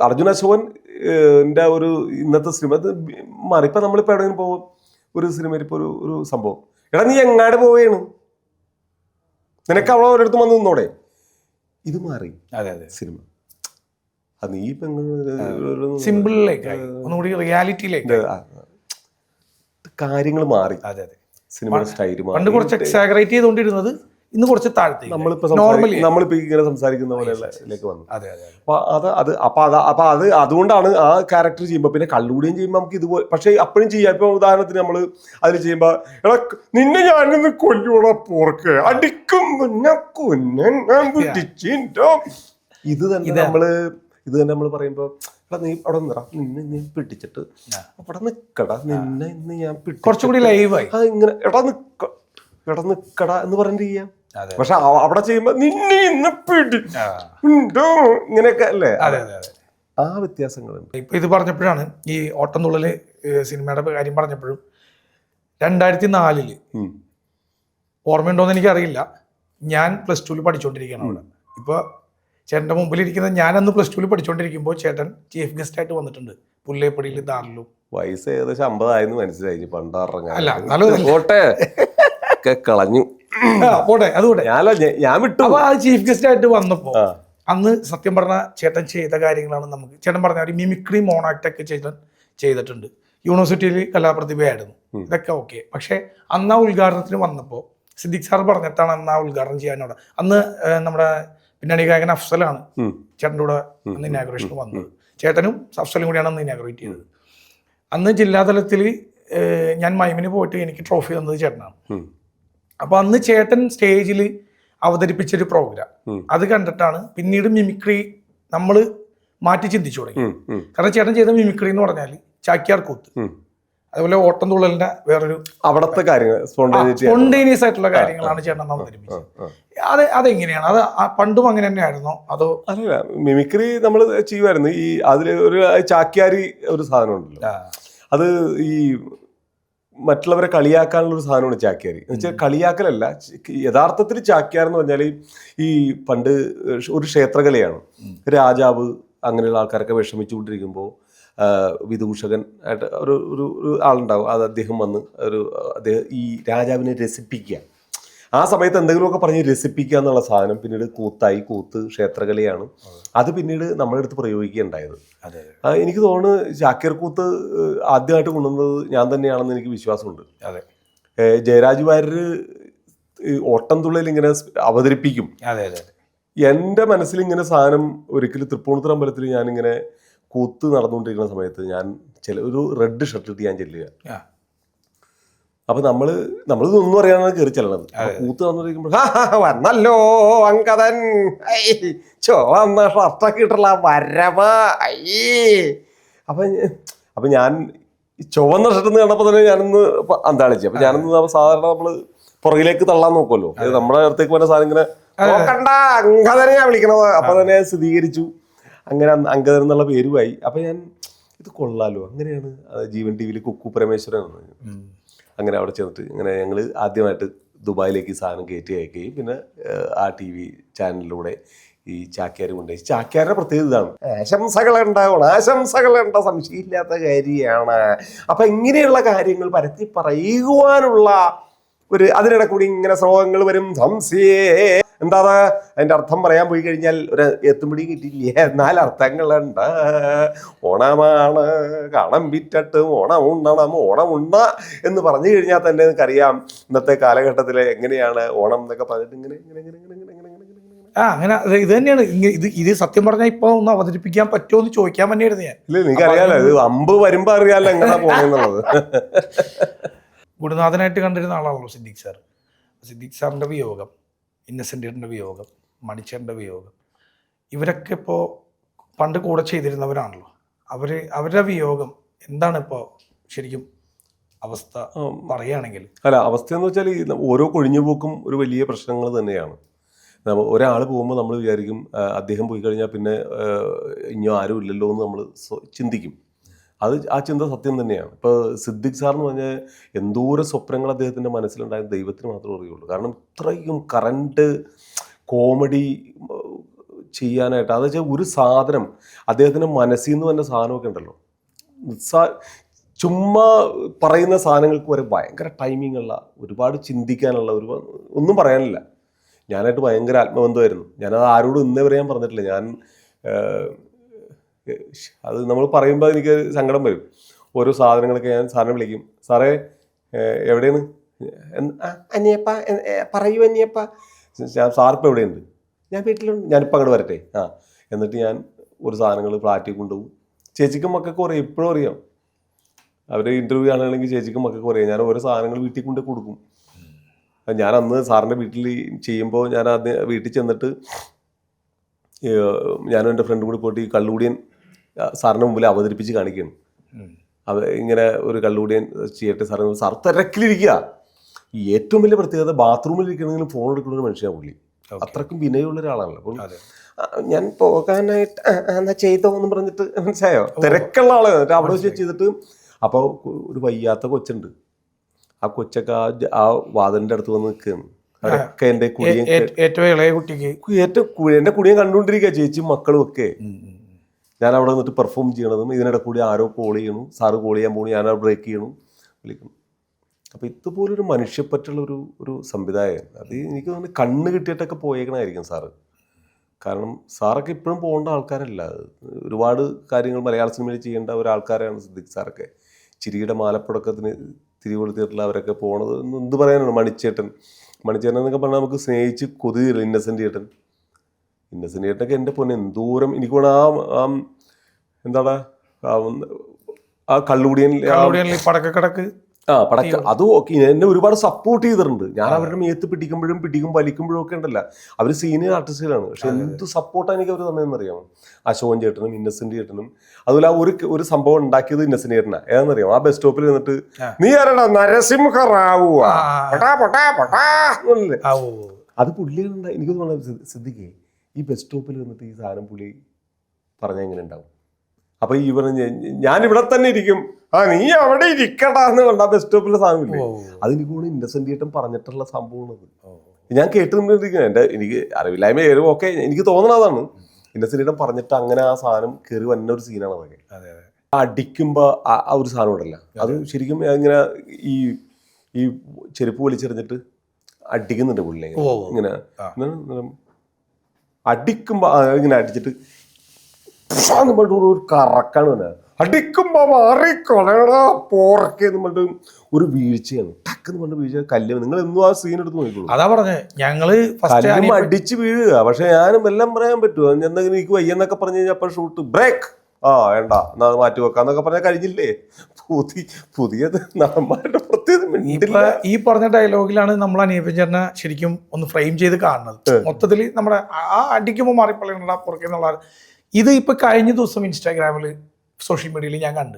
അർജുൻ അശോകന്റെ ഒരു ഇന്നത്തെ സിനിമ മാറി. ഇപ്പൊ നമ്മളിപ്പോ എവിടെയെങ്കിലും പോകും ഒരു സിനിമയിൽ ഇപ്പൊ ഒരു സംഭവം, എടാ നീ എങ്ങാട് പോവുകയാണ്, നിനക്ക് അവളെ ഒരിടത്ത് വന്ന് നിന്നോടെ, ഇത് മാറി സിനിമ. അത് നീ ഇപ്പൊ സിമ്പിളിലേക്ക് ഒന്നുകൂടി റിയാലിറ്റിയിലേക്ക് കാര്യങ്ങൾ മാറി. സിനിമ സ്റ്റൈൽ പണ്ട് കുറച്ച് എക്സാഗറേറ്റ് ചെയ്തുകൊണ്ടിരുന്നത് ഇന്ന് കുറച്ച് താഴ്ത്തി നമ്മളിപ്പോ ഇങ്ങനെ സംസാരിക്കുന്ന പോലെയൊക്കെ വന്നു. അപ്പൊ അതുകൊണ്ടാണ് ആ ക്യാരക്ടർ ചെയ്യുമ്പോ, പിന്നെ കള്ളുകൂടിയും ചെയ്യുമ്പോ നമുക്ക് ഇതുപോലെ, പക്ഷെ അപ്പോഴും ചെയ്യാം. ഇപ്പൊ ഉദാഹരണത്തിന് നമ്മള് അതിൽ ചെയ്യുമ്പോ, എടാ നിന്നെ ഞാനിന്ന് കൊല്ലൂടെ പോർക്ക് അടിക്കും, ഇത് തന്നെ നമ്മള് പറയുമ്പോ, എടാ നീ അവിടെ നിറ, നിന്നെ ഞാൻ പിടിച്ചിട്ട് അവിടെ നിക്കടാ, നിന്നെ ഇന്ന് ഞാൻ കുറച്ചുകൂടി ലൈവായി ഇങ്ങനെ എടാ നിക്ക, കിടന്ന് കട എന്ന് പറഞ്ഞിട്ട് ചെയ്യാം. പക്ഷെ അവിടെ ചെയ്യുമ്പോ നിന്നെ ഇന്ന് ഇങ്ങനെയൊക്കെ അല്ലേ, ആ വ്യത്യാസങ്ങളുണ്ട്. ഇപ്പൊ ഇത് പറഞ്ഞപ്പോഴാണ് ഈ ഓട്ടംതുള്ളല് സിനിമയുടെ കാര്യം പറഞ്ഞപ്പോഴും 2004 ഓർമ്മയുണ്ടോന്ന് എനിക്കറിയില്ല, ഞാൻ +2 പഠിച്ചുകൊണ്ടിരിക്കുകയാണ് അവിടെ. ഇപ്പൊ ചേട്ടന്റെ മുമ്പിലിരിക്കുന്ന ഞാനന്ന് +2 പഠിച്ചുകൊണ്ടിരിക്കുമ്പോൾ ചേട്ടൻ ചീഫ് ഗസ്റ്റ് ആയിട്ട് വന്നിട്ടുണ്ട് പുല്ലേപ്പടിയിൽ ദാറിലും. വയസ്സ് ഏകദേശം 50 മനസ്സിലായി പണ്ടാറങ്ങാൻ. അല്ല എന്നാലും പോട്ടെ കളഞ്ഞു പോട്ടെ അതുകൂടെ ഞാൻ വിട്ടു. അപ്പൊ ആ ചീഫ് ഗസ്റ്റ് ആയിട്ട് വന്നപ്പോ അന്ന് സത്യം പറഞ്ഞ ചേട്ടൻ ചെയ്ത കാര്യങ്ങളാണ് നമുക്ക് ചേട്ടൻ പറഞ്ഞ ഒരു മിമിക്രി മോണാക്ട് ഒക്കെ ചെയ്തിട്ടുണ്ട്. യൂണിവേഴ്സിറ്റിയിൽ കലാപ്രതിഭയായിരുന്നു, ഇതൊക്കെ ഓക്കെ. പക്ഷെ അന്ന് ആ ഉദ്ഘാടനത്തിന് വന്നപ്പോൾ സിദ്ദിഖ് സാർ പറഞ്ഞിട്ടാണ് അന്ന് ആ ഉദ്ഘാടനം ചെയ്യാനോട്. അന്ന് നമ്മുടെ പിന്നണി ഗായകൻ അഫ്സലാണ് ചേട്ടൻ്റെ കൂടെ അന്ന് ഇനാഗുറേഷന് വന്നത്. ചേട്ടനും അഫ്സലും കൂടിയാണ് അന്ന് ഇനാഗുറേറ്റ് ചെയ്തത്. അന്ന് ജില്ലാതലത്തിൽ ഞാൻ മൈമിന് പോയിട്ട് എനിക്ക് ട്രോഫി തന്നത് ചേട്ടനാണ്. അപ്പൊ അന്ന് ചേട്ടൻ സ്റ്റേജിൽ അവതരിപ്പിച്ചൊരു പ്രോഗ്രാം അത് കണ്ടിട്ടാണ് പിന്നീട് മിമിക്രി നമ്മൾ മാറ്റി ചിന്തിച്ചു തുടങ്ങി. കാരണം ചേട്ടൻ ചെയ്ത മിമിക്രി എന്ന് പറഞ്ഞാൽ ചാക്യാർ കൂത്ത്, അതുപോലെ ഓട്ടംതുള്ളലിന്റെ വേറൊരു അവിടത്തെ കാര്യങ്ങൾ സ്പോണ്ടേനിയസ് ആയിട്ടുള്ള കാര്യങ്ങളാണ് ചേട്ടൻ അവതരിപ്പിച്ചത്. അതെങ്ങനെയാണ്? അത് പണ്ടും അങ്ങനെ തന്നെയായിരുന്നോ അതോ? അല്ല, മിമിക്രി നമ്മൾ ചെയ്യുമായിരുന്നു. ഈ അതില് ഒരു ചാക്യാരി ഒരു സാധനം ഉണ്ടല്ലോ, അത് ഈ മറ്റുള്ളവരെ കളിയാക്കാനുള്ള ഒരു സാധനമാണ് ചാക്യാരി. എന്ന് വെച്ചാൽ കളിയാക്കലല്ല, യഥാർത്ഥത്തിൽ ചാക്യാർ എന്ന് പറഞ്ഞാൽ ഈ പണ്ട് ഒരു ക്ഷേത്രകലയാണ്. രാജാവ് അങ്ങനെയുള്ള ആൾക്കാരൊക്കെ വിഷമിച്ചുകൊണ്ടിരിക്കുമ്പോൾ വിദൂഷകൻ ആയിട്ട് ഒരു ഒരു ആളുണ്ടാവും. അത് അദ്ദേഹം വന്ന് അദ്ദേഹം ഈ രാജാവിനെ രസിപ്പിക്കുക. ആ സമയത്ത് എന്തെങ്കിലുമൊക്കെ പറഞ്ഞ് രസിപ്പിക്കുക എന്നുള്ള സാധനം പിന്നീട് കൂത്ത് ക്ഷേത്രകലയാണ്. അത് പിന്നീട് നമ്മുടെ അടുത്ത് പ്രയോഗിക്കുകയുണ്ടായത്. എനിക്ക് തോന്നുന്നു ചാക്യാർ കൂത്ത് ആദ്യമായിട്ട് കൊണ്ടുവന്നത് ഞാൻ തന്നെയാണെന്ന് എനിക്ക് വിശ്വാസമുണ്ട്. ജയരാജ് വാര്യർ ഓട്ടംതുള്ളൽ ഇങ്ങനെ അവതരിപ്പിക്കും. എൻ്റെ മനസ്സിൽ ഇങ്ങനെ സാധനം ഒരിക്കലും തൃപ്പൂണിത്തുറ അമ്പലത്തിൽ ഞാനിങ്ങനെ കൂത്ത് നടന്നുകൊണ്ടിരിക്കുന്ന സമയത്ത് ഞാൻ ഒരു റെഡ് ഷർട്ട് ഇട്ട് ഞാൻ ചെല്ലുക. അപ്പൊ നമ്മളിതൊന്നും അറിയാതെ കയറി ചെല്ലണത്. കൂത്ത് നടന്നുകൊണ്ടിരിക്കുമ്പോൾ വന്നല്ലോ അങ്കദൻ, ചുവന്ന ഷർട്ടൊക്കെ ഇട്ടുള്ള വരവ. അപ്പൊ ഞാൻ ചുവന്ന ഷർട്ട് കണ്ടപ്പോ തന്നെ ഞാനൊന്ന് അന്താളിച്ചു. അപ്പൊ ഞാനൊന്ന് സാധാരണ നമ്മള് പുറകിലേക്ക് തള്ളാൻ നോക്കുമല്ലോ, നമ്മുടെ അടുത്തേക്ക് വരുന്ന സാധനം ഇങ്ങനെ നോക്കണ്ട അങ്കദനെ ഞാൻ വിളിക്കണത്. അപ്പൊ തന്നെ സ്ഥിരീകരിച്ചു, അങ്ങനെ അങ്കദൻ എന്നുള്ള പേരുമായി. അപ്പൊ ഞാൻ ഇത് കൊള്ളാലോ, അങ്ങനെയാണ് ജീവൻ ടി വിയിൽ കുക്കു പരമേശ്വരൻ അങ്ങനെ അവിടെ ചെന്നിട്ട് ഇങ്ങനെ ഞങ്ങൾ ആദ്യമായിട്ട് ദുബായിലേക്ക് സാധനം കയറ്റി അയക്കുകയും പിന്നെ ആ TV ചാനലിലൂടെ ഈ ചാക്യാർ കൊണ്ടുപോയി. ചാക്യാരുടെ പ്രത്യേകത ഇതാണ്, ആശംസകളുണ്ട സംശയമില്ലാത്ത കാര്യമാണ്. അപ്പൊ ഇങ്ങനെയുള്ള കാര്യങ്ങൾ പരത്തി പറയുവാനുള്ള ഒരു അതിനിടെ കൂടി ഇങ്ങനെ ശ്ലോകങ്ങൾ വരും. സംശയേ എന്താ അതിന്റെ അർത്ഥം പറയാൻ പോയി കഴിഞ്ഞാൽ ഒരു എത്തുംപിടി കിട്ടിയില്ലേ, 4 അർത്ഥങ്ങളുണ്ട്. ഓണമാണ് കണം വിറ്റിട്ട് ഓണം ഉണ്ണ എന്ന് പറഞ്ഞു കഴിഞ്ഞാൽ തന്നെ നിനക്കറിയാം ഇന്നത്തെ കാലഘട്ടത്തില് എങ്ങനെയാണ് ഓണം എന്നൊക്കെ പറഞ്ഞിട്ട് ഇങ്ങനെ അങ്ങനെ ഇത് തന്നെയാണ്. ഇത് സത്യം പറഞ്ഞാൽ ഇപ്പൊ ഒന്ന് അവതരിപ്പിക്കാൻ പറ്റുമോ എന്ന് ചോദിക്കാൻ തന്നെയായിരുന്നു ഞാൻ. ഇല്ല, നിനക്കറിയാലോ ഇത് അമ്പ് വരുമ്പോ അറിയാലോ എങ്ങനെ പോണെന്നുള്ളത്. ഗുരുനാഥനായിട്ട് കണ്ടിരുന്ന ആളാണല്ലോ സിദ്ദിഖ് സാർ. സിദ്ദിഖ് സാറിന്റെ വിയോഗം, ഇന്നസെന്റിന്റെ വിയോഗം, മണിച്ചേട്ടൻ്റെ വിയോഗം, ഇവരൊക്കെ ഇപ്പോൾ പണ്ട് കൂടെ ചെയ്തിരുന്നവരാണല്ലോ. അവരുടെ വിയോഗം എന്താണ് ഇപ്പോൾ ശരിക്കും അവസ്ഥ പറയുകയാണെങ്കിൽ? അല്ല, അവസ്ഥ എന്ന് വെച്ചാൽ ഓരോ കൊഴിഞ്ഞുപോക്കും ഒരു വലിയ പ്രശ്നങ്ങൾ തന്നെയാണ്. ഒരാൾ പോകുമ്പോൾ നമ്മൾ വിചാരിക്കും അദ്ദേഹം പോയി കഴിഞ്ഞാൽ പിന്നെ ഇനി ആരും ഇല്ലല്ലോ എന്ന് നമ്മൾ ചിന്തിക്കും. ആ ചിന്ത സത്യം തന്നെയാണ്. ഇപ്പോൾ സിദ്ദിഖ് സാർ എന്ന് പറഞ്ഞാൽ എന്തോരം സ്വപ്നങ്ങൾ അദ്ദേഹത്തിൻ്റെ മനസ്സിലുണ്ടായത് ദൈവത്തിന് മാത്രമേ അറിയുള്ളൂ. കാരണം ഇത്രയും കറണ്ട് കോമഡി ചെയ്യാനായിട്ട്, അത് വെച്ചാൽ ഒരു സാധനം അദ്ദേഹത്തിൻ്റെ മനസ്സിൽ നിന്ന് തന്നെ സാധനമൊക്കെ ഉണ്ടല്ലോ, ചുമ്മാ പറയുന്ന സാധനങ്ങൾക്ക് വരെ ഭയങ്കര ടൈമിംഗ് ഉള്ള, ഒരുപാട് ചിന്തിക്കാനുള്ള, ഒന്നും പറയാനില്ല. ഞാനായിട്ട് ഭയങ്കര ആത്മബന്ധമായിരുന്നു. ഞാനത് ആരോടും ഇന്നേ വരെ ഞാൻ പറഞ്ഞിട്ടില്ല. അത് നമ്മൾ പറയുമ്പോൾ എനിക്ക് സങ്കടം വരും. ഓരോ സാധനങ്ങളൊക്കെ ഞാൻ സാറിനെ വിളിക്കും, സാറേ എവിടെയാണ്, അനിയപ്പ പറയൂ അനിയപ്പ, സാറിപ്പോൾ എവിടെയുണ്ട്, ഞാൻ വീട്ടിലുണ്ട്, ഞാനിപ്പോൾ അങ്ങോട്ട് വരട്ടെ. എന്നിട്ട് ഞാൻ ഒരു സാധനങ്ങൾ ഫ്ലാറ്റിൽ കൊണ്ടുപോകും. ചേച്ചിക്കും മക്കൾക്ക് പറയും, ഇപ്പോഴും അറിയാം, അവർ ഇൻ്റർവ്യൂ ആണെങ്കിൽ ചേച്ചിക്കും മക്കൾക്ക് പറയും, ഞാൻ ഓരോ സാധനങ്ങൾ വീട്ടിൽ കൊണ്ട് കൊടുക്കും. ഞാൻ അന്ന് സാറിൻ്റെ വീട്ടിൽ ചെയ്യുമ്പോൾ ഞാൻ ആദ്യം വീട്ടിൽ ചെന്നിട്ട് ഞാനും എൻ്റെ ഫ്രണ്ടും കൂടി പോയിട്ട് ഈ കള്ളുകൂടിയൻ സാറിൻ്റെ മുമ്പിൽ അവതരിപ്പിച്ച് കാണിക്കുകയാണ്. ഇങ്ങനെ ഒരു കള്ളുകൂടിയൻ ചെയ്യട്ടെ സാർ തിരക്കിലിരിക്കുക. ഈ ഏറ്റവും വലിയ പ്രത്യേകത ബാത്റൂമിൽ ഇരിക്കണമെങ്കിലും ഫോൺ എടുക്കുന്ന ഒരു മനുഷ്യനാണ് പുള്ളി. അത്രക്കും വിനയമുള്ള ഒരാളാണല്ലോ. അപ്പോൾ ഞാൻ പോകാനായിട്ട് എന്നാ ചെയ്തോ എന്ന് പറഞ്ഞിട്ട് മനസ്സിലായോ, തിരക്കുള്ള ആള് അവിടെ വെച്ച് ചെയ്തിട്ട്. അപ്പോൾ ഒരു വയ്യാത്ത കൊച്ചുണ്ട്, ആ കൊച്ചൊക്കെ ആ വാതിലിന്റെ അടുത്ത് വന്ന് നിൽക്കുകയാണ്. അവരൊക്കെ എൻ്റെ കുടിയും ഏറ്റവും ഇളയ കുട്ടിക്ക് എൻ്റെ കുടിയും കണ്ടുകൊണ്ടിരിക്കുക, ചേച്ചിയും മക്കളും ഒക്കെ. ഞാൻ അവിടെ നിന്നിട്ട് പെർഫോം ചെയ്യണതും ഇതിനിടെ കൂടി ആരോ കോൾ ചെയ്യണം, സാറ് കോൾ ചെയ്യാൻ പോകണം, ഞാനവിടെ ബ്രേക്ക് ചെയ്യണം, വിളിക്കണം. അപ്പോൾ ഇതുപോലൊരു മനുഷ്യപ്പറ്റുള്ള ഒരു സംവിധായകൻ, അത് എനിക്ക് തോന്നുന്നു കണ്ണ് കിട്ടിയിട്ടൊക്കെ പോയേക്കണമായിരിക്കും സാറ്. കാരണം സാറൊക്കെ ഇപ്പോഴും പോകേണ്ട ആൾക്കാരല്ല, ഒരുപാട് കാര്യങ്ങൾ മലയാള സിനിമയിൽ ചെയ്യേണ്ട ഒരാൾക്കാരാണ് സിദ്ദിഖ് സാറൊക്കെ. ചിരിയുടെ മാലപ്പുടക്കത്തിന് തിരികൊളുത്തിയിട്ടുള്ള അവരൊക്കെ പോണത് എന്ത് പറയാനാണ്. മണിച്ചേട്ടൻ എന്നൊക്കെ പറഞ്ഞാൽ നമുക്ക് സ്നേഹിച്ച് കൊതിയില്ല. ഇന്നസെൻ്റ് ചേട്ടനൊക്കെ എൻ്റെ പൊന്നെ എന്തോരം എനിക്ക് വേണം എന്താണ് ആ കള്ളുകുടിയൻ പടക്കടക്ക് പടക്ക അത് ഓക്കെ. എന്നെ ഒരുപാട് സപ്പോർട്ട് ചെയ്തിട്ടുണ്ട്. ഞാൻ അവരുടെ മേത്ത് പിടിക്കുമ്പോഴും വലിക്കുമ്പോഴും ഒക്കെ ഉണ്ടല്ല, അവർ സീനിയർ ആർട്ടിസ്റ്റുകളാണ്. പക്ഷെ എന്ത് സപ്പോർട്ടാണ് എനിക്ക് അവർ തന്നതെന്നറിയാമോ? അശോകൻ ചേട്ടനും ഇന്നസെന്റ് ചേട്ടനും. അതുപോലെ ആ ഒരു സംഭവം ഉണ്ടാക്കിയത് ഇന്നസെന്റ് ചേട്ടനാ. ഏതാണെന്നറിയാമോ? ആ ബസ് സ്റ്റോപ്പിൽ നിന്നിട്ട് നീ ആരാടാ നരസിംഹ റാവു, അത് പുള്ളികളുണ്ട്. എനിക്ക് തോന്നുന്നു സിദ്ദിഖേ ഈ ബസ് സ്റ്റോപ്പിൽ നിന്നിട്ട് ഈ സാധനം പുള്ളി പറഞ്ഞാൽ എങ്ങനെ ഉണ്ടാവും? അപ്പൊ ഈ പറഞ്ഞ ഞാനിവിടെ തന്നെ ഇരിക്കും, നീ അവിടെ ഇരിക്കടാ എന്ന് കണ്ട ബസ് സ്റ്റോപ്പിലെ സാധനമില്ലേ, അതെനിക്ക് കൂടെ ഇന്നസെന്റ് ചേട്ടൻ പറഞ്ഞിട്ടുള്ള സംഭവമാണത്. ഞാൻ കേട്ടുകൊണ്ടിരിക്കുന്നത്, എനിക്ക് അറിവില്ലായ്മ ഏറും ഒക്കെ എനിക്ക് തോന്നണതാണ്. ഇന്നസെന്റ് ചേട്ടൻ പറഞ്ഞിട്ട് അങ്ങനെ ആ സാധനം കയറി വന്ന ഒരു സീനാണ് അതൊക്കെ. അടിക്കുമ്പോ ആ ഒരു സാധനം ഉണ്ടല്ല, അത് ശരിക്കും ഇങ്ങനെ ഈ ചെരുപ്പ് വലിച്ചെറിഞ്ഞിട്ട് അടിക്കുന്നുണ്ട് പുള്ളി. ഇങ്ങനെ അടിക്കുമ്പോ ഇങ്ങനെ അടിച്ചിട്ട് ഒരു കറക്കാണ് തന്നെ, അടിക്കുമ്പോ മാറിക്കൊളടാ പോറക്കെന്ന് പറഞ്ഞിട്ട് ഒരു വീഴ്ചയാണ്. ടക്കെന്ന് പറഞ്ഞ വീഴ്ച കല്ല്. നിങ്ങൾ എന്നും ആ സീൻ എടുത്ത് നോക്കിക്കോളൂ. അതാ പറഞ്ഞേ, ഞങ്ങള് കല്ലും അടിച്ച് വീഴുക. പക്ഷെ ഞാനും എല്ലാം പറയാൻ പറ്റുമോ? എന്തെങ്കിലും എനിക്ക് വയ്യെന്നൊക്കെ പറഞ്ഞു കഴിഞ്ഞാൽ അപ്പൊ ഷൂട്ട് ബ്രേക്ക്, വേണ്ട എന്നാ മാറ്റി വെക്കാന്നൊക്കെ പറഞ്ഞാൽ കഴിഞ്ഞില്ലേ. പുതിയത് നടന്മാരുടെ പ്രത്യേകത ഈ പറഞ്ഞ ഡയലോഗിലാണ് നമ്മൾ അനിയപ്പൻ ശരിക്കും ഒന്ന് ഫ്രെയിം ചെയ്ത് കാണുന്നത്. മൊത്തത്തിൽ നമ്മുടെ ആ അടിക്കുമ്പോൾ മാറിപ്പള്ളി പുറക്കെന്നുള്ള ഇത് ഇപ്പൊ കഴിഞ്ഞ ദിവസം ഇൻസ്റ്റാഗ്രാമില് സോഷ്യൽ മീഡിയയിൽ ഞാൻ കണ്ട്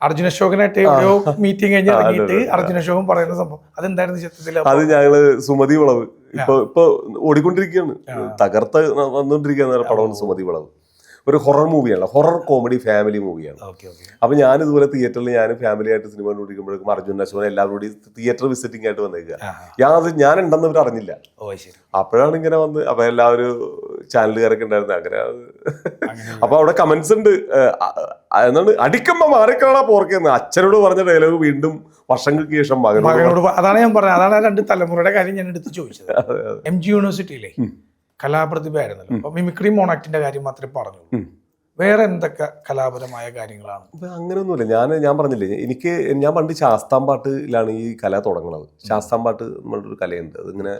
അർജുന അശോകനായിട്ട് ഓരോ മീറ്റിംഗ് കഴിഞ്ഞ് ഇറങ്ങിയിട്ട് അർജുന അശോകൻ പറയുന്ന സംഭവം അതെന്തായിരുന്നു ചിത്രത്തിൽ? അത് ഞങ്ങള് സുമതി വളവ് ഇപ്പൊ ഓടിക്കൊണ്ടിരിക്കുകയാണ്, തകർത്ത് വന്നുകൊണ്ടിരിക്കുന്ന പടമാണ് സുമതി വളവ്. ഒരു ഹൊറർ മൂവിയാണ്, ഹൊറർ കോമഡി ഫാമിലി മൂവിയാണ്. അപ്പൊ ഞാൻ ഇതുപോലെ തിയേറ്ററിൽ ഞാൻ ഫാമിലി ആയിട്ട് സിനിമ കണ്ടുപിടിക്കുമ്പോഴേക്കും അർജുൻ അശോകൻ എല്ലാവരും കൂടി തിയേറ്റർ വിസിറ്റിംഗ് ആയിട്ട് വന്നേക്കുക. ഞാൻ ഉണ്ടെന്നവർ അറിഞ്ഞില്ല. അപ്പോഴാണ് ഇങ്ങനെ വന്ന് അപ്പൊ എല്ലാവരും ചാനലുകാരൊക്കെ ഉണ്ടായിരുന്നു. അങ്ങനെ അപ്പൊ അവിടെ കമന്റ്സ് ഉണ്ട്, എന്താണ് അടിക്കുമ്പോ മാറിക്കളാ പോർക്കെന്ന് അച്ഛനോട് പറഞ്ഞ ഡയലോഗ് വീണ്ടും വർഷങ്ങൾക്ക് ശേഷം മകനോട്. അതാണ് ഞാൻ പറഞ്ഞത്, അതാണ് രണ്ട് തലമുറയുടെ കാര്യം ഞാൻ എടുത്ത് ചോദിച്ചത്. MG യൂണിവേഴ്സിറ്റിയിലെ കലാപ്രതിഭ ആയിരുന്നല്ലോ, അപ്പൊ മിമിക്രി മോണാക്ടിന്റെ കാര്യം മാത്രമേ പറഞ്ഞുള്ളൂ. വേറെ എന്തൊക്കെ കലാപരമായ കാര്യങ്ങളാണ്? അങ്ങനെയൊന്നുമില്ല. ഞാൻ പറഞ്ഞില്ലേ, ഞാൻ പണ്ട് ശാസ്താംപാട്ടിലാണ് ഈ കല തുടങ്ങുന്നത്. ശാസ്താംപാട്ട് നമ്മളൊരു കലയുണ്ട്, അതിങ്ങനെ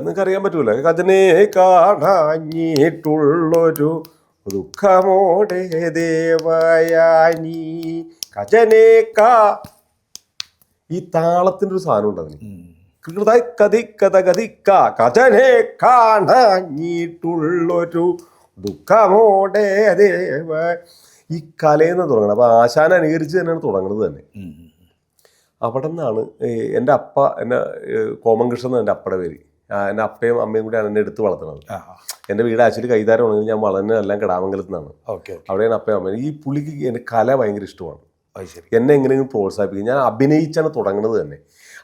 നിങ്ങൾക്ക് അറിയാൻ പറ്റൂല. കജനെ കാടാഞ്ഞിട്ടുള്ളൊരു ദുഃഖമോടെ ദേവയാനി കജനെ ഈ താളത്തിന്റെ ഒരു സാധനം ഉണ്ട് അതിന്. കജനെ കാണാഞ്ഞിട്ടുള്ളൊരു ദുഃഖമോടെ ദേവ ഈ കലയെന്ന് തുടങ്ങണം. അപ്പൊ ആശാന അനുകരിച്ച് തന്നെയാണ് തുടങ്ങുന്നത് തന്നെ. അവിടെ നിന്നാണ് എൻ്റെ അപ്പ എന്നെ കോമൻകൃഷ്ണൻ എന്ന എൻ്റെ അപ്പയുടെ പേര്. എൻ്റെ അപ്പയും അമ്മയും കൂടിയാണ് എന്നെ എടുത്ത് വളർത്തുന്നത്. എൻ്റെ വീട് ആക്ച്വലി കൈതാരമാണെങ്കിൽ ഞാൻ വളർന്നതെല്ലാം കിടാമംഗലത്ത് നിന്നാണ്. അവിടെയാണ് അപ്പയും അമ്മയും. ഈ പുള്ളിക്ക് എൻ്റെ കല ഭയങ്കര ഇഷ്ടമാണ്. എന്നെ എങ്ങനെയെങ്കിലും പ്രോത്സാഹിപ്പിക്കും. ഞാൻ അഭിനയിച്ചാണ് തുടങ്ങുന്നത് തന്നെ.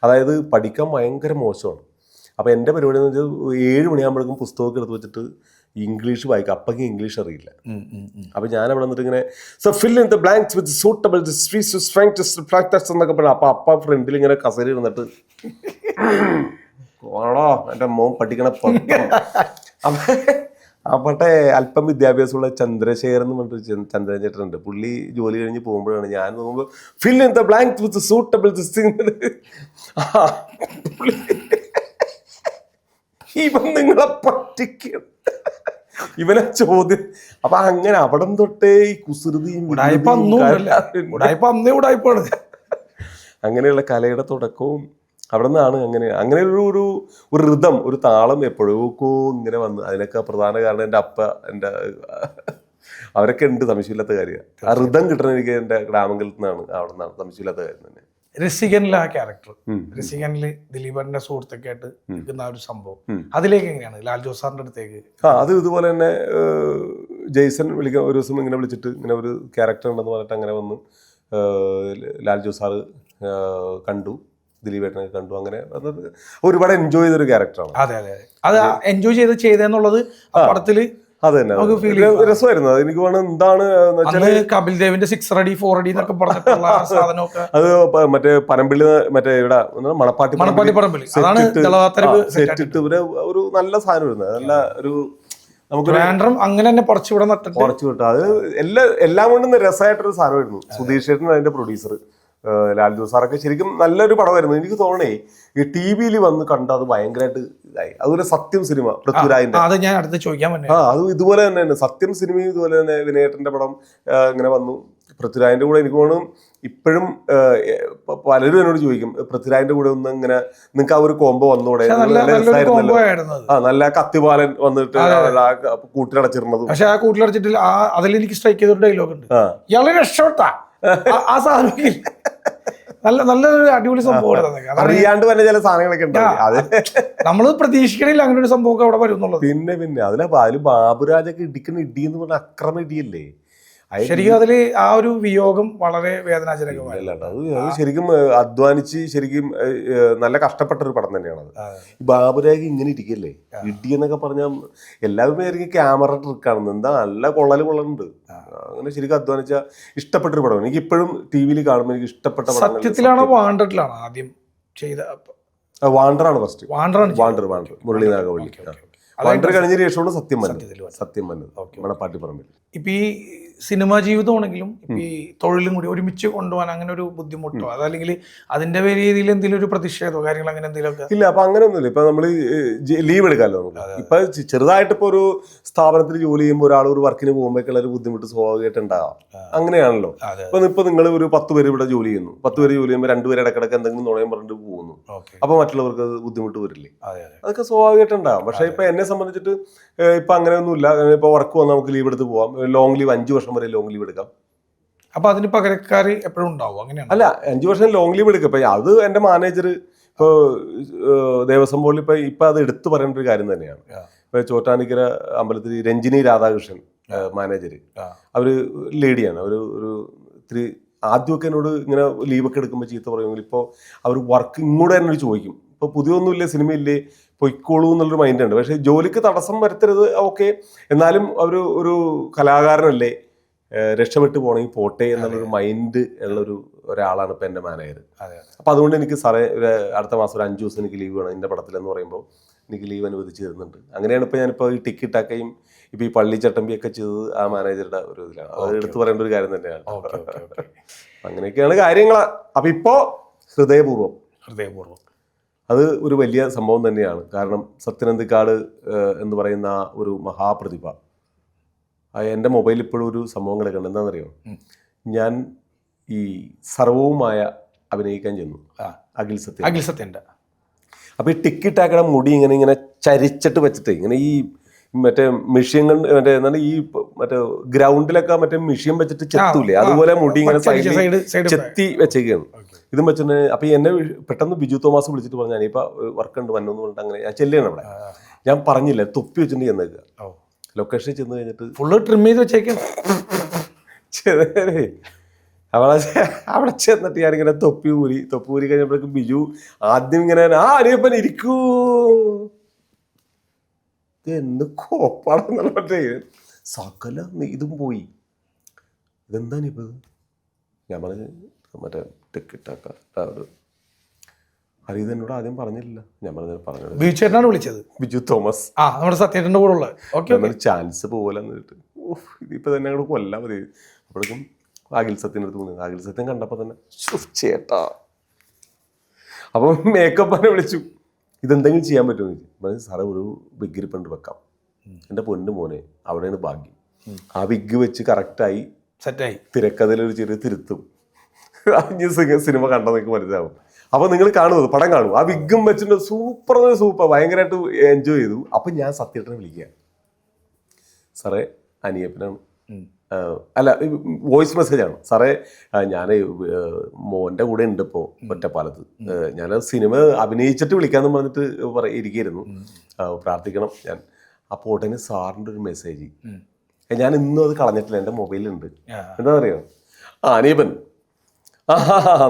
അതായത് പഠിക്കാൻ ഭയങ്കര മോശമാണ്. അപ്പോൾ എൻ്റെ പരിപാടി എന്ന് വെച്ചാൽ 7 മണിയാകുമ്പോഴേക്കും പുസ്തകമൊക്കെ എടുത്ത് വെച്ചിട്ട് ഇംഗ്ലീഷ് വായിക്കും. അപ്പക്ക് ഇംഗ്ലീഷ് അറിയില്ല. അപ്പോൾ ഞാൻ അവിടെ വന്നിട്ട് ഇങ്ങനെ fill in the blanks with suitable എന്നൊക്കെ പറഞ്ഞു. അപ്പ ഫ്രണ്ടിൽ ഇങ്ങനെ കസേര ഇരുന്നിട്ട് ആണോ എൻ്റെ മോൻ പഠിക്കണ അവിടെ അല്പം വിദ്യാഭ്യാസമുള്ള ചന്ദ്രശേഖരൻ എന്ന് പറഞ്ഞിട്ട് ചന്ദ്രൻ ചേട്ടനുണ്ട്. പുള്ളി ജോലി കഴിഞ്ഞ് പോകുമ്പോഴാണ് ഞാൻ നോക്കുമ്പോൾ fill in the blanks with suitable ഇവൻ നിങ്ങളെ പറ്റിക്കണം ഇവനെ ചോദ്യം. അപ്പൊ അങ്ങനെ അവിടം തൊട്ടേ ഈ കുസൃതിയും അങ്ങനെയുള്ള കലയുടെ തുടക്കവും അവിടെ നിന്നാണ്. അങ്ങനെ ഒരു ഋതം, ഒരു താളം എപ്പോഴോക്കോ ഇങ്ങനെ വന്ന്. അതിനൊക്കെ പ്രധാന കാരണം എൻ്റെ അപ്പ, അവരൊക്കെ ഉണ്ട്, സംശയമില്ലാത്ത കാര്യം. ആ ഋതം കിട്ടണ എനിക്ക് എൻ്റെ ഗ്രാമങ്ങളിൽ നിന്നാണ്, അവിടെ നിന്നാണ്, സംശയമില്ലാത്ത കാര്യം തന്നെ. രസികനിലെ ആ ക്യാരക്ടർ, രസികനില് ദിലീപന്റെ സുഹൃത്തൊക്കെ ആയിട്ട് നിൽക്കുന്ന ആ ഒരു സംഭവം, അതിലേക്ക് എങ്ങനെയാണ് ലാൽ ജോസ് സാറിന്റെ അടുത്തേക്ക്? അത് ഇതുപോലെ തന്നെ ജെയ്സൺ വിളിക്കാൻ ഒരു ദിവസം ഇങ്ങനെ വിളിച്ചിട്ട് ഇങ്ങനെ ഒരു ക്യാരക്ടർ ഉണ്ടെന്ന് പറഞ്ഞിട്ട് അങ്ങനെ വന്ന് ലാൽ ജോസ് സാറ് കണ്ടു, ദിലീപേട്ടനെ കണ്ടു, അങ്ങനെ ഒരുപാട് എൻജോയ് ചെയ്തൊരു ക്യാരക്ടറാണ്. അതെ അതെ, അത് എൻജോയ് ചെയ്തെന്നുള്ളത് പടത്തില് അത് തന്നെ രസമായിരുന്നു. അത് എനിക്ക് വേണം എന്താണ് കപിൽ ദേവിന്റെ 6 അടി 4 അടി എന്നൊക്കെ പറഞ്ഞിട്ടുള്ള സാധനമൊക്കെ അത് മറ്റേ പനമ്പിള്ളി മറ്റേ ഇവിടെ മണപ്പാട്ടി പറമ്പിൽ സെറ്റിട്ട് ഒരു നല്ല സാധനം വരുന്നത്, നല്ല ഒരു നമുക്ക് അങ്ങനെ തന്നെ കുറച്ചു വിട്ടു. അത് എല്ലാം കൊണ്ടും രസമായിട്ടൊരു സാധനമായിരുന്നു. സുധീഷ് ചേട്ടൻ അതിന്റെ പ്രൊഡ്യൂസർ, ലാൽ ജോസ് സാറൊക്കെ ശരിക്കും നല്ലൊരു പടമായിരുന്നു. എനിക്ക് തോന്നണേ ഈ TV-യിൽ വന്ന് കണ്ട അത് ഭയങ്കരമായിട്ട് ഇതായി. അതുപോലെ സത്യം സിനിമ പൃഥ്വിരാജിന്റെ, അത് ഞാൻ അടുത്ത് ചോദിക്കാൻ അത് ഇതുപോലെ തന്നെ സത്യം സിനിമയും ഇതുപോലെ തന്നെ വിനയേട്ടന്റെ പടം ഇങ്ങനെ വന്നു. പൃഥ്വിരാജിന്റെ കൂടെ എനിക്ക് തോന്നുന്നു ഇപ്പോഴും പലരും എന്നോട് ചോദിക്കും പൃഥ്വിരാജിന്റെ കൂടെ ഒന്ന് ഇങ്ങനെ നിങ്ങൾക്ക് ആ ഒരു കോംബോ വന്നൂടെ, നല്ല കത്തിപാലൻ വന്നിട്ട് കൂട്ടിലടച്ചിരുന്നതും. പക്ഷെ ആ കൂട്ടിലടച്ചിട്ടില്ല, അതിൽ എനിക്ക് സ്ട്രൈക്ക് ചെയ്തൊരു ഡയലോഗ് ഉണ്ട്, ഇയാളെ രക്ഷോട്ടാ ആ സാധനം നല്ലൊരു അടിപൊളി സംഭവം. അറിയാണ്ട് തന്നെ ചില സാധനങ്ങളൊക്കെ ഉണ്ട്, നമ്മള് പ്രതീക്ഷിക്കണില്ല അങ്ങനെ ഒരു സംഭവം അവിടെ വരും എന്നുള്ളത്. പിന്നെ അതില് ബാബുരാജൊക്കെ ഇടിക്കുന്ന ഇടി എന്ന് പറഞ്ഞാൽ അക്രമ ഇടിയല്ലേ. ശരിക്കും അതില് ആ ഒരു വിയോഗം വളരെ വേദനാജനകമാണ്. അത് ശരിക്കും അധ്വാനിച്ച് ശരിക്കും നല്ല കഷ്ടപ്പെട്ട ഒരു പടം തന്നെയാണ് അത്. ബാബുരാജ് ഇങ്ങനെ ഇരിക്കല്ലേ, ഇടി എന്നൊക്കെ പറഞ്ഞാൽ എല്ലാവരും ആയിരിക്കും ക്യാമറ ട്രിക്കാണെന്ന്, എന്താ നല്ല കൊള്ളലുണ്ട്. അങ്ങനെ ശരിക്കും അധ്വാനിച്ച ഇഷ്ടപ്പെട്ടൊരു പടമാണ്. എനിക്ക് ഇപ്പോഴും TV-യിൽ കാണുമ്പോൾ എനിക്ക് ഇഷ്ടപ്പെട്ട പടം. സത്യത്തിലാണോ വാണ്ടറിലാണോ ആദ്യം ചെയ്ത? വാണ്ടറാണ് first. Wonder Murali Nagavally. Wonder കഴിഞ്ഞ ശേഷമാണ് സത്യം വന്നത് മണപ്പാട്ടി പറമ്പിൽ. ഇപ്പൊ ഈ സിനിമാ ജീവിതമാണെങ്കിലും ഈ തൊഴിലും കൂടി ഒരുമിച്ച് കൊണ്ടുപോകാൻ അങ്ങനെ ഒരു ബുദ്ധിമുട്ടോ അതല്ലെങ്കിൽ അതിന്റെ രീതിയിൽ എന്തെങ്കിലും ഒരു പ്രതിഷേധമോ കാര്യങ്ങൾ അങ്ങനെ എന്തെങ്കിലുമൊക്കെ ഇല്ല? അപ്പൊ അങ്ങനെയൊന്നുമില്ല. ഇപ്പൊ നമ്മൾ ലീവ് എടുക്കാമല്ലോ നമുക്ക്. ഇപ്പൊ ചെറുതായിട്ട് ഇപ്പൊ ഒരു സ്ഥാപനത്തിൽ ജോലി ചെയ്യുമ്പോൾ ഒരാൾ ഒരു വർക്കിന് പോകുമ്പോഴേക്കുള്ള ഒരു ബുദ്ധിമുട്ട് സ്വാഭാവികമായിട്ട് ഉണ്ടാകാം. അങ്ങനെയാണല്ലോ. ഇപ്പൊ നിങ്ങൾ ഒരു 10 പേര് ഇവിടെ ജോലി ചെയ്യുന്നു, 10 പേര് ജോലി ചെയ്യുമ്പോൾ 2 പേര് ഇടക്കിടക്ക് എന്തെങ്കിലും നുണയം പറഞ്ഞിട്ട് പോകുന്നു, അപ്പൊ മറ്റുള്ളവർക്ക് ബുദ്ധിമുട്ട് വരില്ലേ? അതൊക്കെ സ്വാഭാവികമായിട്ട് ഉണ്ടാകും. പക്ഷെ ഇപ്പൊ എന്നെ സംബന്ധിച്ചിട്ട് ഇപ്പൊ അങ്ങനെയൊന്നുമില്ല. ഇപ്പൊ വർക്ക് വന്നാൽ നമുക്ക് ലീവ് എടുത്ത് പോവാം. ലോങ് ലീവ് 5 വർഷം വരെ ലോങ് ലീവ് എടുക്കാം. അപ്പൊ അതിന് പകരക്കാര് എപ്പോഴും ഉണ്ടാവും? അങ്ങനെയാണ്? അല്ല, 5 വർഷം ലോങ് ലീവ് എടുക്കാം. ഇപ്പൊ അത് എന്റെ മാനേജർ ഇപ്പൊ ദേവസ്വം ബോർഡിൽ ഇപ്പൊ അത് എടുത്തു പറയേണ്ട ഒരു കാര്യം തന്നെയാണ്. ഇപ്പൊ ചോറ്റാനിക്കര അമ്പലത്തിൽ രഞ്ജിനി രാധാകൃഷ്ണൻ മാനേജർ, അവര് ലേഡിയാണ്. ഒരു ഇത്തിരി ആദ്യമൊക്കെ എന്നോട് ഇങ്ങനെ ലീവൊക്കെ എടുക്കുമ്പോൾ ചീത്ത പറയുമെങ്കിൽ ഇപ്പോൾ അവർ വർക്ക് ഇങ്ങോട്ട് തന്നെ ചോദിക്കും. ഇപ്പോൾ പുതിയൊന്നുമില്ലേ, സിനിമയില്ലേ, പൊയ്ക്കോളൂ എന്നുള്ളൊരു മൈൻഡുണ്ട്. പക്ഷേ ജോലിക്ക് തടസ്സം വരുത്തരുത്, ഓക്കെ, എന്നാലും ഒരു കലാകാരനല്ലേ, രക്ഷപ്പെട്ട് പോകണമെങ്കിൽ പോട്ടെ എന്നുള്ളൊരു മൈൻഡ് ഉള്ളൊരു ഒരാളാണ് ഇപ്പം എൻ്റെ മാനേജർ. അപ്പോൾ അതുകൊണ്ട് എനിക്ക് സാറേ അടുത്ത മാസം ഒരു 5 ദിവസം എനിക്ക് ലീവ് വേണം എൻ്റെ പടത്തിലെന്ന് പറയുമ്പോൾ എനിക്ക് ലീവ് അനുവദിച്ച് തരുന്നുണ്ട്. അങ്ങനെയാണ് ഇപ്പോൾ ഞാനിപ്പോൾ ഈ ടിക്കറ്റാക്കുകയും ഇപ്പോൾ ഈ പള്ളി ചട്ടമ്പിയൊക്കെ ചെയ്തത് ആ മാനേജറുടെ ഒരു ഇതിലാണ്. അത് എടുത്തു പറയേണ്ട ഒരു കാര്യം തന്നെയാണ്. അങ്ങനെയൊക്കെയാണ് കാര്യങ്ങൾ. അപ്പം ഇപ്പോൾ ഹൃദയപൂർവ്വം അത് ഒരു വലിയ സംഭവം തന്നെയാണ്. കാരണം സത്യനന്ദിക്കാട് എന്ന് പറയുന്ന ആ ഒരു മഹാപ്രതിഭ, എൻ്റെ മൊബൈലിൽ ഇപ്പോഴും ഒരു സംഭവം കിടക്കുന്നുണ്ട്. എന്താണെന്നറിയോ? ഞാൻ ഈ സർവവുമായ അഭിനയിക്കാൻ ചെന്നു, അഖിൽ സത്യ. അപ്പോൾ ഈ ടിക്കറ്റാക്കണ മുടി ഇങ്ങനെ ചരിച്ചിട്ട് വെച്ചിട്ട് ഇങ്ങനെ ഈ മറ്റേ മെഷീൻ കൊണ്ട് മറ്റേ എന്താണ് ഈ മറ്റേ ഗ്രൗണ്ടിലൊക്കെ മറ്റേ മെഷീൻ വെച്ചിട്ട് ചെത്തൂലേ, അതുപോലെ മുടി ഇങ്ങനെ സൈഡിൽ ചെത്തി വെച്ചേക്കാണ്. ഇതും വെച്ചിട്ട് അപ്പോൾ എന്നെ പെട്ടെന്ന് ബിജു തോമസ് വിളിച്ചിട്ട് പറഞ്ഞു, ഞാനിപ്പോൾ വർക്ക് ഉണ്ട് വന്നെന്ന് പറഞ്ഞിട്ട് അങ്ങനെ ഞാൻ ചെല്ലുകയാണ്. അവിടെ ഞാൻ പറഞ്ഞില്ല, തൊപ്പി വെച്ചിട്ട് ചെന്നേക്കുക. ലൊക്കേഷനിൽ ചെന്ന് കഴിഞ്ഞിട്ട് ഫുള്ള് ട്രിം ചെയ്ത് വെച്ചേക്കാണ്. അവിടെ ചെന്നിട്ട് ഞാനിങ്ങനെ തൊപ്പി ഊരി കഴിഞ്ഞപ്പോഴേക്കും ബിജു ആദ്യം ഇങ്ങനെ അനിയപ്പൻ ഇരിക്കൂ, എന്ത് കോപ്പാണെന്നുള്ള മറ്റേ സകല ഇതും പോയി. ഇതെന്താനിപ്പോൾ? ഞാൻ പറഞ്ഞ മറ്റേ ടിക്കറ്റാക്ക ഒരു ഹരീത് എന്നോട് ആദ്യം പറഞ്ഞില്ല. ഞാൻ പറഞ്ഞത് ബിജുചേട്ടനാണ് വിളിച്ചത്, ബിജു തോമസ്, നമ്മുടെ സത്യേട്ടൻ്റെ കൂടെ ഉള്ള ചാൻസ് പോലെ എന്നിട്ട് ഇതിപ്പോൾ തന്നെ അങ്ങോട്ട് കൊല്ലാൻ മതി. അപ്പോഴേക്കും അഖിൽ സത്യൻ്റെ അടുത്ത് പോകുന്നത്. അഖിൽ സത്യം കണ്ടപ്പോൾ തന്നെ ചേട്ടാ. അപ്പം മേക്കപ്പ് വിളിച്ചു, ഇതെന്തെങ്കിലും ചെയ്യാൻ പറ്റുമെന്ന് ചോദിച്ചു. പറഞ്ഞു സാറേ ഒരു വിഗ് ഇരിപ്പുണ്ട് വെക്കാം. എൻ്റെ പൊന്നു മോനെ അവിടെയാണ് ഭാഗ്യം. ആ വിഗ് വെച്ച് കറക്റ്റായി സെറ്റായി തിരക്കഥയിലൊരു ചെറിയ തിരുത്തും. സിനിമ കണ്ടാൽ നിങ്ങൾക്ക് മനസ്സിലാവും. അപ്പോൾ നിങ്ങൾ കാണുന്നത് പടം കാണും. ആ വിഗും വെച്ചിട്ട് സൂപ്പർ ഭയങ്കരമായിട്ട് എൻജോയ് ചെയ്തു. അപ്പം ഞാൻ സത്യേട്ടനെ വിളിക്കുക, സാറേ അനിയപ്പനാണ്, അല്ല വോയിസ് മെസ്സേജാണ്. സാറേ ഞാൻ മോൻ്റെ കൂടെ ഉണ്ട് ഇപ്പോൾ ഒറ്റപ്പാലത്ത്, ഞാൻ സിനിമ അഭിനയിച്ചിട്ട് വിളിക്കാമെന്ന് പറഞ്ഞിട്ട് ഇരിക്കുകയായിരുന്നു, പ്രാർത്ഥിക്കണം ഞാൻ. അപ്പോൾ ഉടനെ സാറിൻ്റെ ഒരു മെസ്സേജ്, ഞാൻ ഇന്നും അത് കളഞ്ഞിട്ടില്ല, എൻ്റെ മൊബൈലുണ്ട്. എന്താ പറയുക, അനീപൻ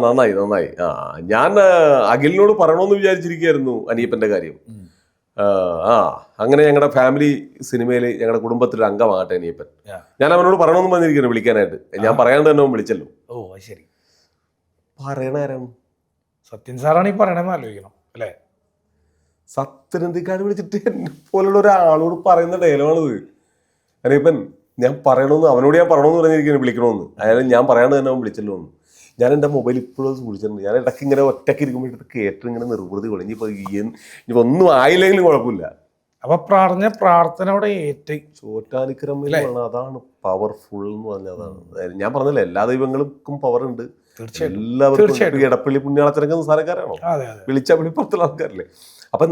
നന്നായി നന്നായി, ഞാൻ അഖിലിനോട് പറയണമെന്ന് വിചാരിച്ചിരിക്കുകയായിരുന്നു അനീപ്പൻ്റെ കാര്യം. അങ്ങനെ ഞങ്ങളുടെ ഫാമിലി സിനിമയിൽ ഞങ്ങളുടെ കുടുംബത്തിലൊരു അംഗമാകട്ടെ അനീപ്പൻ. ഞാൻ അവനോട് പറയണമെന്ന് പറഞ്ഞിരിക്കുന്നു വിളിക്കാനായിട്ട്. ഞാൻ പറയാണ്ട് തന്നെ അവൻ വിളിച്ചല്ലോ. ഓ ശരി. പറയണാരാണ്? സത്യൻ സാറാണ് ഈ പറയണമെന്ന് ആലോചിക്കണം അല്ലേ? സത്യനന്ദിക്കാട് വിളിച്ചിട്ട് എന്നെ പോലുള്ള ഒരാളോട് പറയുന്ന ഡയലോഗാണിത്. അനീപ്പൻ ഞാൻ പറയണമെന്ന് അവനോട് ഞാൻ പറയണമെന്ന് പറഞ്ഞിരിക്കുന്നു വിളിക്കണമെന്ന്. അയാൾ ഞാൻ പറയാണ്ട് തന്നെ അവൻ വിളിച്ചല്ലോ എന്ന്. ഞാൻ എൻ്റെ മൊബൈൽ ഇപ്പോഴും സൂക്ഷിച്ചിട്ടുണ്ട്. ഞാൻ ഇടയ്ക്ക് ഇങ്ങനെ ഒറ്റയ്ക്ക് ഇരിക്കുമ്പോഴത്തെ കേട്ട് ഇങ്ങനെ നിർവൃതി കൊള്ളു. ഇനിയിപ്പോൾ ഒന്നും ആയില്ലെങ്കിലും കുഴപ്പമില്ല. അപ്പൊ പ്രാർത്ഥനയോടെ ഏറ്റ് ചോറ്റാനിക്കരമ്മയാണ്. അതാണ് പവർഫുൾ എന്ന് പറഞ്ഞാൽ. അതാണ് ഞാൻ പറഞ്ഞില്ല, എല്ലാ ദൈവങ്ങൾക്കും പവർ ഉണ്ട്. എല്ലാവർക്കും ഇടപ്പള്ളി പുണ്യാളച്ചനൊക്കെ നിസ്സാരക്കാരാണോ? വിളിച്ചാൽ വിളിപ്പുറത്തുള്ള ആൾക്കാരല്ലേ. അപ്പം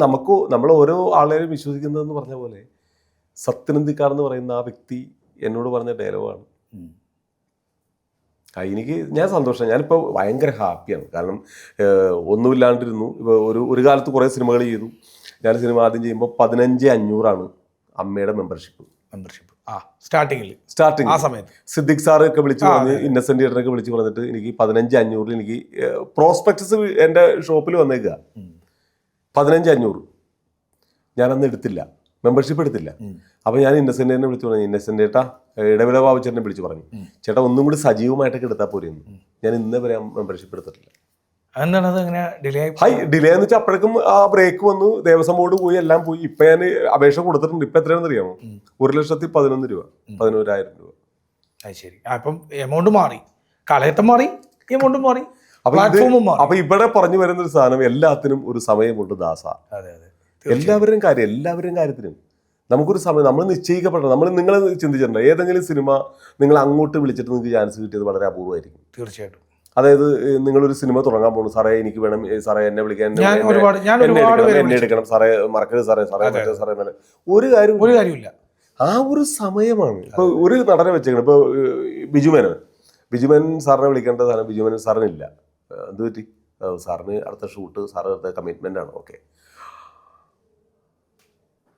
നമ്മൾ ഓരോ ആളെയും വിശ്വസിക്കുന്നതെന്ന് പറഞ്ഞ പോലെ സത്യനന്ദിക്കാട് എന്ന് പറയുന്ന ആ വ്യക്തി എന്നോട് പറഞ്ഞ ഡയലോഗാണ്. ഞാൻ സന്തോഷം. ഞാനിപ്പോൾ ഭയങ്കര ഹാപ്പിയാണ്. കാരണം ഒന്നുമില്ലാണ്ടിരുന്നു. ഇപ്പോൾ ഒരു കാലത്ത് കുറേ സിനിമകൾ ചെയ്തു. ഞാൻ സിനിമ ആദ്യം ചെയ്യുമ്പോൾ 15,500 അമ്മയുടെ മെമ്പർഷിപ്പ്. സ്റ്റാർട്ടിങ് ആ സമയത്ത് സിദ്ദിഖ് സാറൊക്കെ വിളിച്ച് പറഞ്ഞ്, ഇന്നസെന്റ് തിയേറ്ററൊക്കെ വിളിച്ച് പറഞ്ഞിട്ട് എനിക്ക് 15,500 എനിക്ക് പ്രോസ്പെക്ടസ് എൻ്റെ ഷോപ്പിൽ വന്നേക്കുക. 15,500 ഞാനന്ന് എടുത്തില്ല, മെമ്പർഷിപ്പ് എടുത്തില്ല. അപ്പോൾ ഞാൻ ഇന്നസെന്റിനെ വിളിച്ചു പറഞ്ഞു, ഇന്നസെന്റ് ചേട്ടാ, ഇടവില ബാബുച്ചേട്ടനെ വിളിച്ച് പറഞ്ഞു, ചേട്ടാ ഒന്നും കൂടി സജീവമായിട്ടൊക്കെ എടുത്താൽ പോരെയെന്ന്. ഞാൻ ഇന്ന് വരെ മെമ്പർഷിപ്പ് എടുത്തിട്ടില്ല. ഡിലേ എന്ന് വെച്ചാൽ അപ്പോഴേക്കും ആ ബ്രേക്ക് വന്നു, ദേവസ്വം ബോർഡ് പോയി, എല്ലാം പോയി. ഇപ്പൊ ഞാൻ അപേക്ഷ കൊടുത്തിട്ടുണ്ട്. ഇപ്പൊ എത്രയാണെന്ന് അറിയാമോ? 1,11,000 രൂപ, 11,000 രൂപ. ശരി. അപ്പം എമൗണ്ട് മാറി, കാലഘട്ടം മാറി, എമൗണ്ട് മാറി. അപ്പൊ ഇവിടെ പറഞ്ഞു വരുന്ന ഒരു സാധനം, എല്ലാത്തിനും ഒരു സമയമുണ്ട് ദാസ. എല്ലാവരുടെയും കാര്യത്തിനും നമുക്കൊരു സമയം, നമ്മൾ നിശ്ചയിക്കപ്പെടണം. നിങ്ങൾ ചിന്തിച്ചിട്ടുണ്ടോ? ഏതെങ്കിലും സിനിമ നിങ്ങൾ അങ്ങോട്ട് വിളിച്ചിട്ട് നിങ്ങൾക്ക് ചാൻസ് കിട്ടിയത് വളരെ അപൂർവമായിരിക്കും. തീർച്ചയായിട്ടും. അതായത് നിങ്ങളൊരു സിനിമ തുടങ്ങാൻ പോകുന്നു, സാറേ എനിക്ക് വേണം, സാറേ എന്നെ വിളിക്കാൻ, എന്നെ എടുക്കണം, സാറേ മറക്കരുത്, സാറേ ഒരു കാര്യമില്ല. ആ ഒരു സമയമാണ്. ഇപ്പൊ ഒരു നടനെ വെച്ചേക്കണം. ഇപ്പൊ ബിജുമേനൻ സാറിനെ വിളിക്കേണ്ട സാധനം ബിജുമേനൻ സാറിനില്ല. എന്ത് പറ്റി? സാറിന് അടുത്ത ഷൂട്ട്, സാറ് അടുത്ത കമ്മിറ്റ്മെന്റ് ആണ്. ഓക്കെ,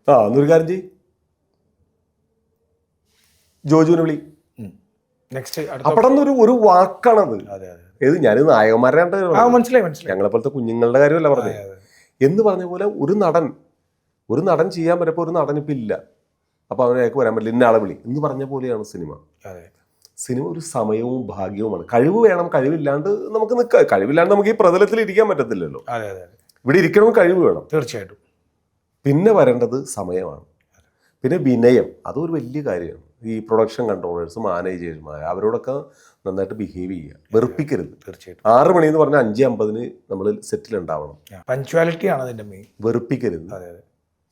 എന്നൊരു കാര്യം ചെയ്യ്, ജോജുവിനെ വിളി. അപ്പടന്നൊരു ഒരു വാക്കാണത്. ഏത് ഞാനിത് നായകന്മാരെ ഞങ്ങളെ പോലത്തെ കുഞ്ഞുങ്ങളുടെ കാര്യമല്ല പറഞ്ഞത്. എന്ന് പറഞ്ഞ പോലെ ഒരു നടൻ ചെയ്യാൻ പറ്റപ്പോൾ ഒരു നടൻ ഇപ്പം ഇല്ല. അപ്പൊ അവനേക്ക് വരാൻ പറ്റില്ല, ഇന്ന ആളെ വിളി എന്ന് പറഞ്ഞ പോലെയാണ് സിനിമ. സിനിമ ഒരു സമയവും ഭാഗ്യവുമാണ്. കഴിവ് വേണം, കഴിവില്ലാണ്ട് നമുക്ക് നിൽക്കാം. കഴിവില്ലാണ്ട് നമുക്ക് ഈ പ്രതലത്തിൽ ഇരിക്കാൻ പറ്റത്തില്ലല്ലോ. ഇവിടെ ഇരിക്കണമെങ്കിൽ കഴിവ് വേണം. തീർച്ചയായിട്ടും. പിന്നെ വരേണ്ടത് സമയമാണ്. പിന്നെ വിനയം, അതൊരു വലിയ കാര്യമാണ്. ഈ പ്രൊഡക്ഷൻ കൺട്രോളേഴ്സ്, മാനേജേഴ്സുമാർ, അവരോടൊക്കെ നന്നായിട്ട് ബിഹേവ് ചെയ്യുക, വെറുപ്പിക്കരുത്. തീർച്ചയായിട്ടും. 6 മണി എന്ന് പറഞ്ഞാൽ 5:50 നമ്മൾ സെറ്റിലുണ്ടാവണം. പഞ്ച്വാലിറ്റി ആണ് അതിൻ്റെ മെയിൻ. വെറുപ്പിക്കരുത്.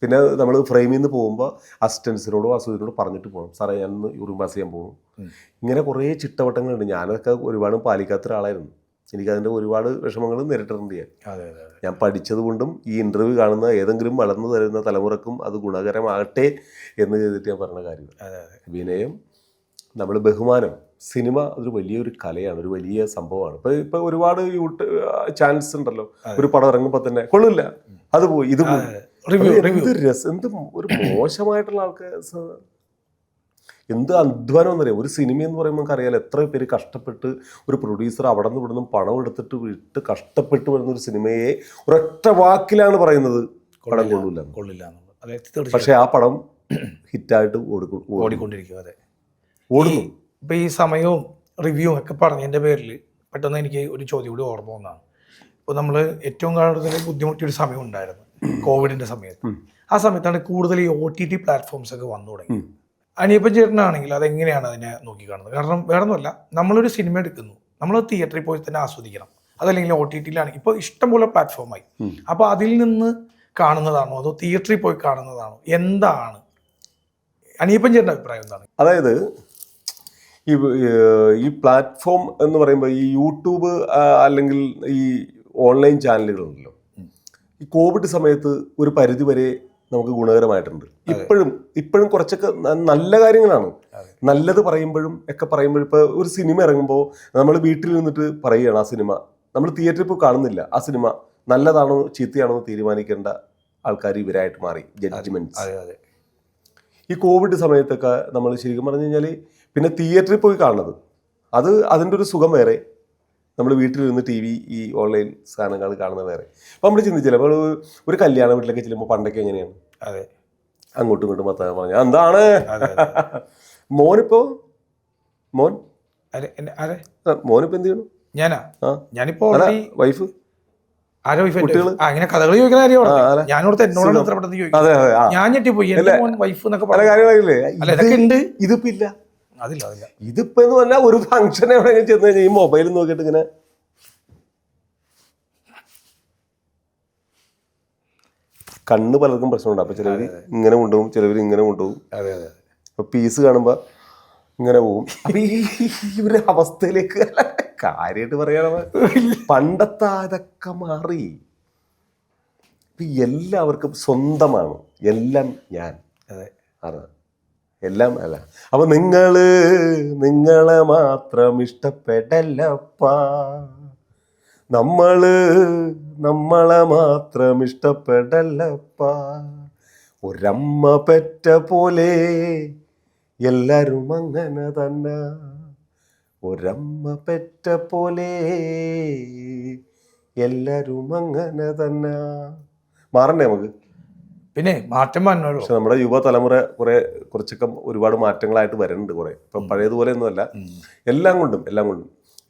പിന്നെ നമ്മൾ ഫ്രെയിമിൽ നിന്ന് പോകുമ്പോൾ അസിസ്റ്റൻസിനോടോ അസുഖത്തിനോട് പറഞ്ഞിട്ട് പോകണം, സാറേ ഞാൻ ഉറുമ്പാസ് ചെയ്യാൻ പോകും. ഇങ്ങനെ കുറേ ചിട്ടവട്ടങ്ങളുണ്ട്. ഞാനൊക്കെ ഒരുപാട് പാലിക്കാത്ത ഒരാളായിരുന്നു. എനിക്കതിൻ്റെ ഒരുപാട് വിഷമങ്ങൾ നേരിട്ടിട്ടുണ്ട്. ഞാൻ പഠിച്ചത് കൊണ്ടും ഈ ഇൻ്റർവ്യൂ കാണുന്ന ഏതെങ്കിലും വളർന്നു തരുന്ന തലമുറക്കും അത് ഗുണകരമാകട്ടെ എന്ന് ചെയ്തിട്ട് ഞാൻ പറഞ്ഞ കാര്യം. വിനയം, നമ്മൾ ബഹുമാനം. സിനിമ അതൊരു വലിയൊരു കലയാണ്, ഒരു വലിയ സംഭവമാണ്. ഇപ്പൊ ഒരുപാട് ചാൻസ് ഉണ്ടല്ലോ. ഒരു പടം ഇറങ്ങുമ്പോൾ തന്നെ കൊള്ളില്ല, അത് പോയി, ഇത് പോയി. എന്ത് രസം, എന്ത് ഒരു മോശമായിട്ടുള്ള ആൾക്കാർ, എന്ത് അധ്വാനം എന്നറിയാം. ഒരു സിനിമ എന്ന് പറയുമ്പോൾ നമുക്ക് അറിയാലോ എത്ര പേര് കഷ്ടപ്പെട്ട്, ഒരു പ്രൊഡ്യൂസർ അവിടെ നിന്ന് ഇവിടുന്ന് പണം എടുത്തിട്ട് വിട്ട് കഷ്ടപ്പെട്ട് വരുന്ന ഒരു സിനിമയെ ഒരൊറ്റ വാക്കിലാണ് പറയുന്നത്, പടം കൊള്ളില്ല. പക്ഷെ ആ പടം ഹിറ്റായിട്ട് ഓടിക്കൊണ്ടിരിക്കും. ഓടുന്നു. ഇപ്പൊ ഈ സമയവും റിവ്യൂ ഒക്കെ പറഞ്ഞതിന്റെ പേരിൽ പെട്ടെന്ന് എനിക്ക് ഒരു ചോദ്യം കൂടി ഓർമ്മ വന്നതാണ്. ഇപ്പോൾ നമ്മൾ ഏറ്റവും കൂടുതൽ ബുദ്ധിമുട്ടിയൊരു സമയം ഉണ്ടായിരുന്നു, കോവിഡിന്റെ സമയത്ത്. ആ സമയത്താണ് കൂടുതൽ ഈ OTT പ്ലാറ്റ്ഫോംസ് ഒക്കെ വന്നു തുടങ്ങി. അനിയപ്പൻ ചേട്ടനാണെങ്കിൽ അതെങ്ങനെയാണ് അതിനെ നോക്കിക്കാണുന്നത്? കാരണം വേറെ ഒന്നുമല്ല, നമ്മളൊരു സിനിമ എടുക്കുന്നു, നമ്മൾ തിയേറ്ററിൽ പോയി തന്നെ ആസ്വദിക്കണം. അതല്ലെങ്കിൽ OTT-ലാണെങ്കിൽ ഇപ്പോൾ ഇഷ്ടംപോലെ പ്ലാറ്റ്ഫോമായി. അപ്പോൾ അതിൽ നിന്ന് കാണുന്നതാണോ അതോ തിയേറ്ററിൽ പോയി കാണുന്നതാണോ? എന്താണ് അനിയപ്പൻ ചേട്ടൻ്റെ അഭിപ്രായം? എന്താണ്? അതായത് ഈ പ്ലാറ്റ്ഫോം എന്ന് പറയുമ്പോൾ ഈ യൂട്യൂബ് അല്ലെങ്കിൽ ഈ ഓൺലൈൻ ചാനലുകളുണ്ടല്ലോ, ഈ കോവിഡ് സമയത്ത് ഒരു പരിധിവരെ നമുക്ക് ഗുണകരമായിട്ടുണ്ട്. ഇപ്പോഴും കുറച്ചൊക്കെ നല്ല കാര്യങ്ങളാണ്. നല്ലത് പറയുമ്പോഴും ഇപ്പോൾ ഒരു സിനിമ ഇറങ്ങുമ്പോൾ നമ്മൾ വീട്ടിൽ നിന്നിട്ട് പറയുകയാണ് ആ സിനിമ, നമ്മൾ തിയേറ്ററിൽ പോയി കാണുന്നില്ല. ആ സിനിമ നല്ലതാണോ ചീത്തയാണോ എന്ന് തീരുമാനിക്കേണ്ട ആൾക്കാർ ഇവരായിട്ട് മാറി, ജഡ്ജ്മെന്റ്സ്. ഈ കോവിഡ് സമയത്തൊക്കെ നമ്മൾ ശരിക്കും പറഞ്ഞു കഴിഞ്ഞാൽ പിന്നെ തിയേറ്ററിൽ പോയി കാണുന്നത് അതിൻ്റെ ഒരു സുഖം വേറെ, നമ്മൾ വീട്ടിലിരുന്ന് ടി വി ഈ ഓൺലൈൻ സാധനങ്ങൾ കാണുന്നത് വേറെ. അപ്പം നമ്മൾ ചിന്തിച്ചില്ല, അപ്പോൾ ഒരു കല്യാണ വീട്ടിലൊക്കെ ചെല്ലുമ്പോൾ പണ്ടൊക്കെ എങ്ങനെയാണ് അങ്ങോട്ടും ഇങ്ങോട്ടും മത്താൻ പറഞ്ഞ എന്താണ് മോനിപ്പോ എന്ത് ചെയ്യണം? ഞാനിപ്പോ വൈഫ് കുട്ടികൾ അങ്ങനെ കഥകൾ ചോദിക്കുന്ന കാര്യമാണ്. ഞാനോട് എന്നോടാണ് ഇത്ര പെട്ടെന്ന് ചോദിക്കുന്നത്. ഞാൻ ഞെട്ടിപ്പോയി. വൈഫ് എന്നൊക്കെ കാര്യങ്ങളില്ലേ, ഇതിപ്പോ ഇല്ല. ഇതിപ്പോ എന്ന് പറഞ്ഞാൽ ഒരു ഫംഗ്ഷൻ എവിടെയെങ്കിലും ചെന്ന് കഴിഞ്ഞാൽ ഈ മൊബൈൽ നോക്കിയിട്ട് ഇങ്ങനെ കണ്ണ് പലർക്കും പ്രശ്നമുണ്ട്. അപ്പൊ ചിലവര് ഇങ്ങനെ കൊണ്ടുപോകും, ചിലവര് ഇങ്ങനെ കൊണ്ടുപോകും. അപ്പൊ പീസ് കാണുമ്പോ ഇങ്ങനെ പോകും. അപ്പൊ ഈ ഒരു അവസ്ഥയിലേക്ക് കാര്യമായിട്ട് പറയണത് പണ്ടത്തെ അതൊക്കെ മാറി. എല്ലാവർക്കും സ്വന്തമാണ് എല്ലാം. ഞാൻ എല്ലാം അല്ല. അപ്പൊ നിങ്ങളെ മാത്രം ഇഷ്ടപ്പെടല്ലപ്പാ, നമ്മളെ മാത്രം ഇഷ്ടപ്പെടല്ലപ്പാ. ഒരമ്മ പെറ്റ പോലെ എല്ലാരും അങ്ങനെ തന്നെ, ഒരമ്മ പെറ്റ പോലെ എല്ലാരും അങ്ങനെ തന്നെ. മാറണ്ടേ നമുക്ക്? പിന്നെ മാറ്റം വന്നല്ലോ. പക്ഷെ നമ്മുടെ യുവതലമുറ കുറച്ചൊക്കെ ഒരുപാട് മാറ്റങ്ങളായിട്ട് വരുന്നുണ്ട്. കുറെ ഇപ്പം പഴയതുപോലെ ഒന്നുമല്ല. എല്ലാം കൊണ്ടും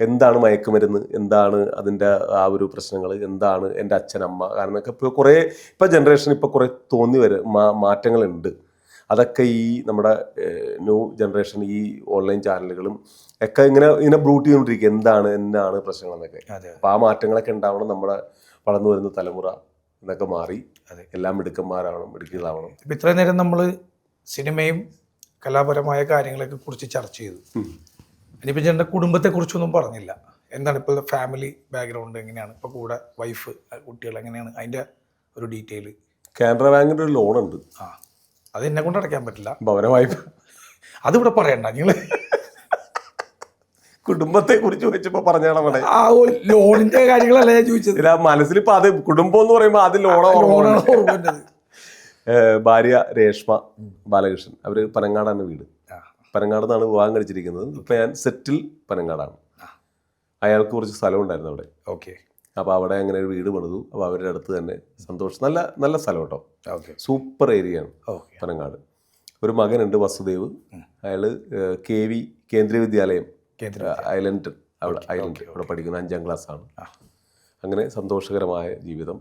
എന്താണ് മയക്കുമരുന്ന്, എന്താണ് അതിൻ്റെ ആ ഒരു പ്രശ്നങ്ങൾ, എന്താണ് എൻ്റെ അച്ഛനമ്മ, കാരണം ഇപ്പോൾ ജനറേഷൻ കുറെ തോന്നി മാറ്റങ്ങളുണ്ട്. അതൊക്കെ ഈ നമ്മുടെ ന്യൂ ജനറേഷൻ ഈ ഓൺലൈൻ ചാനലുകളും ഒക്കെ ഇങ്ങനെ ബ്രൂട്ട് ചെയ്തുകൊണ്ടിരിക്കുക, എന്താണ് പ്രശ്നങ്ങൾ എന്നൊക്കെ. അപ്പോൾ ആ മാറ്റങ്ങളൊക്കെ ഉണ്ടാവണം. നമ്മുടെ വളർന്നു വരുന്ന തലമുറ എന്നൊക്കെ മാറി എല്ലാം മിടുക്കന്മാരാവണം, മിടുക്കികളാവണം. ഇപ്പം ഇത്രയും നേരം നമ്മൾ സിനിമയും കലാപരമായ കാര്യങ്ങളൊക്കെ കുറിച്ച് ചർച്ച ചെയ്തു. ഇനിയിപ്പോൾ ചേട്ടൻ്റെ കുടുംബത്തെക്കുറിച്ചൊന്നും പറഞ്ഞില്ല. എന്താണ് ഇപ്പോൾ ഫാമിലി ബാക്ക്ഗ്രൗണ്ട്, എങ്ങനെയാണ് ഇപ്പോൾ കൂടെ വൈഫ്, കുട്ടികൾ എങ്ങനെയാണ്, അതിൻ്റെ ഒരു ഡീറ്റെയിൽ? കാനറ ബാങ്കിൻ്റെ ഒരു ലോണുണ്ട്. അത് എന്നെ കൊണ്ട് അടയ്ക്കാൻ പറ്റില്ല. ഭവനവായ്പ അതിവിടെ പറയണ്ട. നിങ്ങൾ കുടുംബത്തെ കുറിച്ച് വെച്ചപ്പോ പറഞ്ഞാണ് അവിടെ ലോണിന്റെ കാര്യങ്ങളല്ല ഞാൻ ചോദിച്ചത്. മനസ്സിലിപ്പോ അത് കുടുംബം എന്ന് പറയുമ്പോ അത് ലോണാണ്. ഭാര്യ രേഷ്മ ബാലകൃഷ്ണൻ, അവര് പനങ്ങാടാണ് വീട്. പനങ്ങാട് നിന്നാണ് വിവാഹം കഴിച്ചിരിക്കുന്നത്. ഇപ്പൊ ഞാൻ സെറ്റിൽ പനങ്ങാടാണ്. അയാൾക്ക് കുറച്ച് സ്ഥലം ഉണ്ടായിരുന്നു അവിടെ. ഓക്കെ. അപ്പോൾ അവിടെ അങ്ങനെ ഒരു വീട് പണിതു. അപ്പോൾ അവരുടെ അടുത്ത് തന്നെ സന്തോഷം, നല്ല സ്ഥലം കേട്ടോ. സൂപ്പർ ഏരിയ ആണ് പനങ്ങാട്. ഒരു മകനുണ്ട് വസുദേവ്, അയാൾ KV കേന്ദ്രീയ വിദ്യാലയം ഐലൻഡ് അവിടെ പഠിക്കുന്ന 5ാം ക്ലാസ്സാണ്. അങ്ങനെ സന്തോഷകരമായ ജീവിതം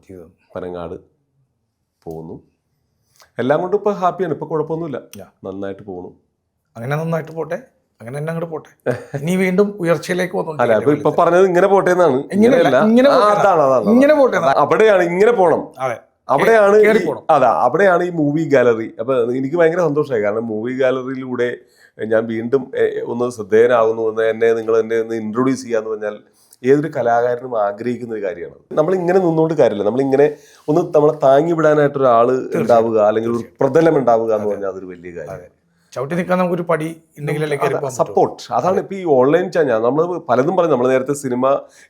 പനങ്ങാട് പോകുന്നു. എല്ലാം കൊണ്ടും ഇപ്പോൾ ഹാപ്പിയാണ്, ഇപ്പോൾ കുഴപ്പമൊന്നുമില്ല, നന്നായിട്ട് പോകുന്നു. അങ്ങനെ നന്നായിട്ട് പോട്ടെ, അങ്ങനെ തന്നെ അങ്ങോട്ട് പോട്ടെ. ഇനി വീണ്ടും ഉയർച്ചയിലേക്ക് പോകുന്നു. അല്ല, അപ്പൊ ഇപ്പൊ പറഞ്ഞത് ഇങ്ങനെ പോട്ടെ എന്നാണ്. ഇങ്ങനെ പോട്ടെ, അവിടെയാണ് ഇങ്ങനെ പോണം. അവിടെയാണ് ഈ മൂവി ഗാലറി. അപ്പൊ എനിക്ക് ഭയങ്കര സന്തോഷമായി. കാരണം മൂവി ഗാലറിയിലൂടെ ഞാൻ വീണ്ടും ഒന്ന് ശ്രദ്ധേയനാകുന്നു, നിങ്ങൾ എന്നെ ഒന്ന് ഇൻട്രൊഡ്യൂസ് ചെയ്യാന്ന് പറഞ്ഞാൽ ഏതൊരു കലാകാരനും ആഗ്രഹിക്കുന്ന ഒരു കാര്യമാണ്. നമ്മളിങ്ങനെ നിന്നുകൊണ്ട് കാര്യമില്ല, നമ്മളിങ്ങനെ നമ്മളെ താങ്ങി വിടാനായിട്ട് ഒരാൾ ഉണ്ടാവുക, അല്ലെങ്കിൽ ഒരു പ്രതലം ഉണ്ടാവുക എന്ന് പറഞ്ഞാൽ അതൊരു വലിയ കാര്യം. ചവിട്ടി നിൽക്കാൻ നമുക്കൊരു പടി സപ്പോർട്ട്. അതാണ് ഇപ്പൊ ഈ ഓൺലൈൻ ചാനൽ നമ്മൾ പലതും പറയും. നമ്മൾ നേരത്തെ സിനിമ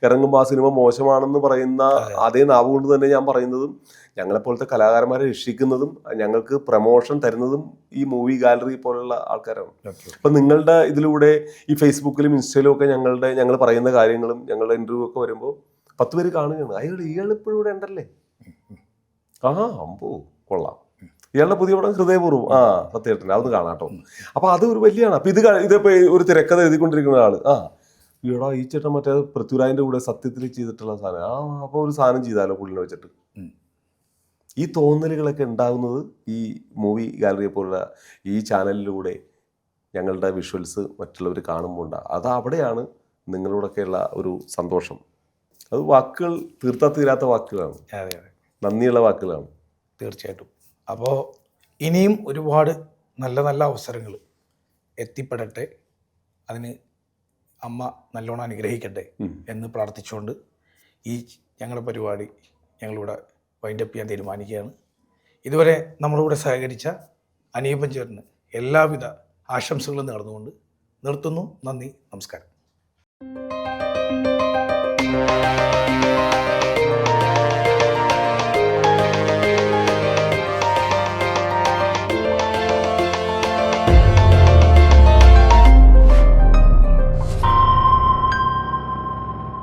ഇറങ്ങുമ്പോൾ ആ സിനിമ മോശമാണെന്ന് പറയുന്ന അതേ നാവ് കൊണ്ട് തന്നെ ഞാൻ പറയുന്നതും ഞങ്ങളെപ്പോലത്തെ കലാകാരന്മാരെ രക്ഷിക്കുന്നതും ഞങ്ങൾക്ക് പ്രൊമോഷൻ തരുന്നതും ഈ മൂവി ഗാലറി പോലുള്ള ആൾക്കാരാണ്. അപ്പൊ നിങ്ങളുടെ ഇതിലൂടെ ഈ ഫേസ്ബുക്കിലും ഇൻസ്റ്റയിലും ഒക്കെ ഞങ്ങൾ പറയുന്ന കാര്യങ്ങളും ഞങ്ങളുടെ ഇന്റർവ്യൂ ഒക്കെ വരുമ്പോൾ 10 പേര് കാണുകയാണ്. ഇയാൾ ഇപ്പോഴും ഇവിടെ ഉണ്ടല്ലേ, അമ്പോ കൊള്ളാം, ഇയാളുടെ പുതിയ പടം ഹൃദയപൂർവ്വം, സത്യേട്ടൻ അതൊന്ന് കാണാട്ടോ. അപ്പൊ അത് ഒരു വലിയാണ്. അപ്പൊ ഇതിപ്പോ ഒരു തിരക്കഥ എഴുതിക്കൊണ്ടിരിക്കുന്ന ആള് ഈടാ ഈ ചേട്ടൻ മറ്റേ പൃഥ്വിരാജിന്റെ കൂടെ സത്യത്തിൽ ചെയ്തിട്ടുള്ള സാധനം, അപ്പൊ ഒരു സാധനം ചെയ്താലോ പുള്ളിനെ വെച്ചിട്ട്. ഈ തോന്നലുകളൊക്കെ ഉണ്ടാകുന്നത് ഈ മൂവി ഗാലറിയെ പോലുള്ള ഈ ചാനലിലൂടെ ഞങ്ങളുടെ വിഷ്വൽസ് മറ്റുള്ളവർ കാണുമ്പോൾ ഉണ്ടാകും. അവിടെയാണ് നിങ്ങളോടൊക്കെയുള്ള ഒരു സന്തോഷം. അത് വാക്കുകൾ തീരാത്ത വാക്കുകളാണ്, നന്ദിയുള്ള വാക്കുകളാണ്. തീർച്ചയായിട്ടും. അപ്പോൾ ഇനിയും ഒരുപാട് നല്ല നല്ല അവസരങ്ങൾ എത്തിപ്പെടട്ടെ, അതിന് അമ്മ നല്ലോണം അനുഗ്രഹിക്കട്ടെ എന്ന് പ്രാർത്ഥിച്ചുകൊണ്ട് ഈ ഞങ്ങളുടെ പരിപാടി ഞങ്ങളിവിടെ വൈൻഡപ്പ് ചെയ്യാൻ തീരുമാനിക്കുകയാണ്. ഇതുവരെ നമ്മളോട് സഹകരിച്ച അനിയപ്പൻ ചേട്ടന് എല്ലാവിധ ആശംസകളും നേർന്നുകൊണ്ട് നിർത്തുന്നു. നന്ദി, നമസ്കാരം.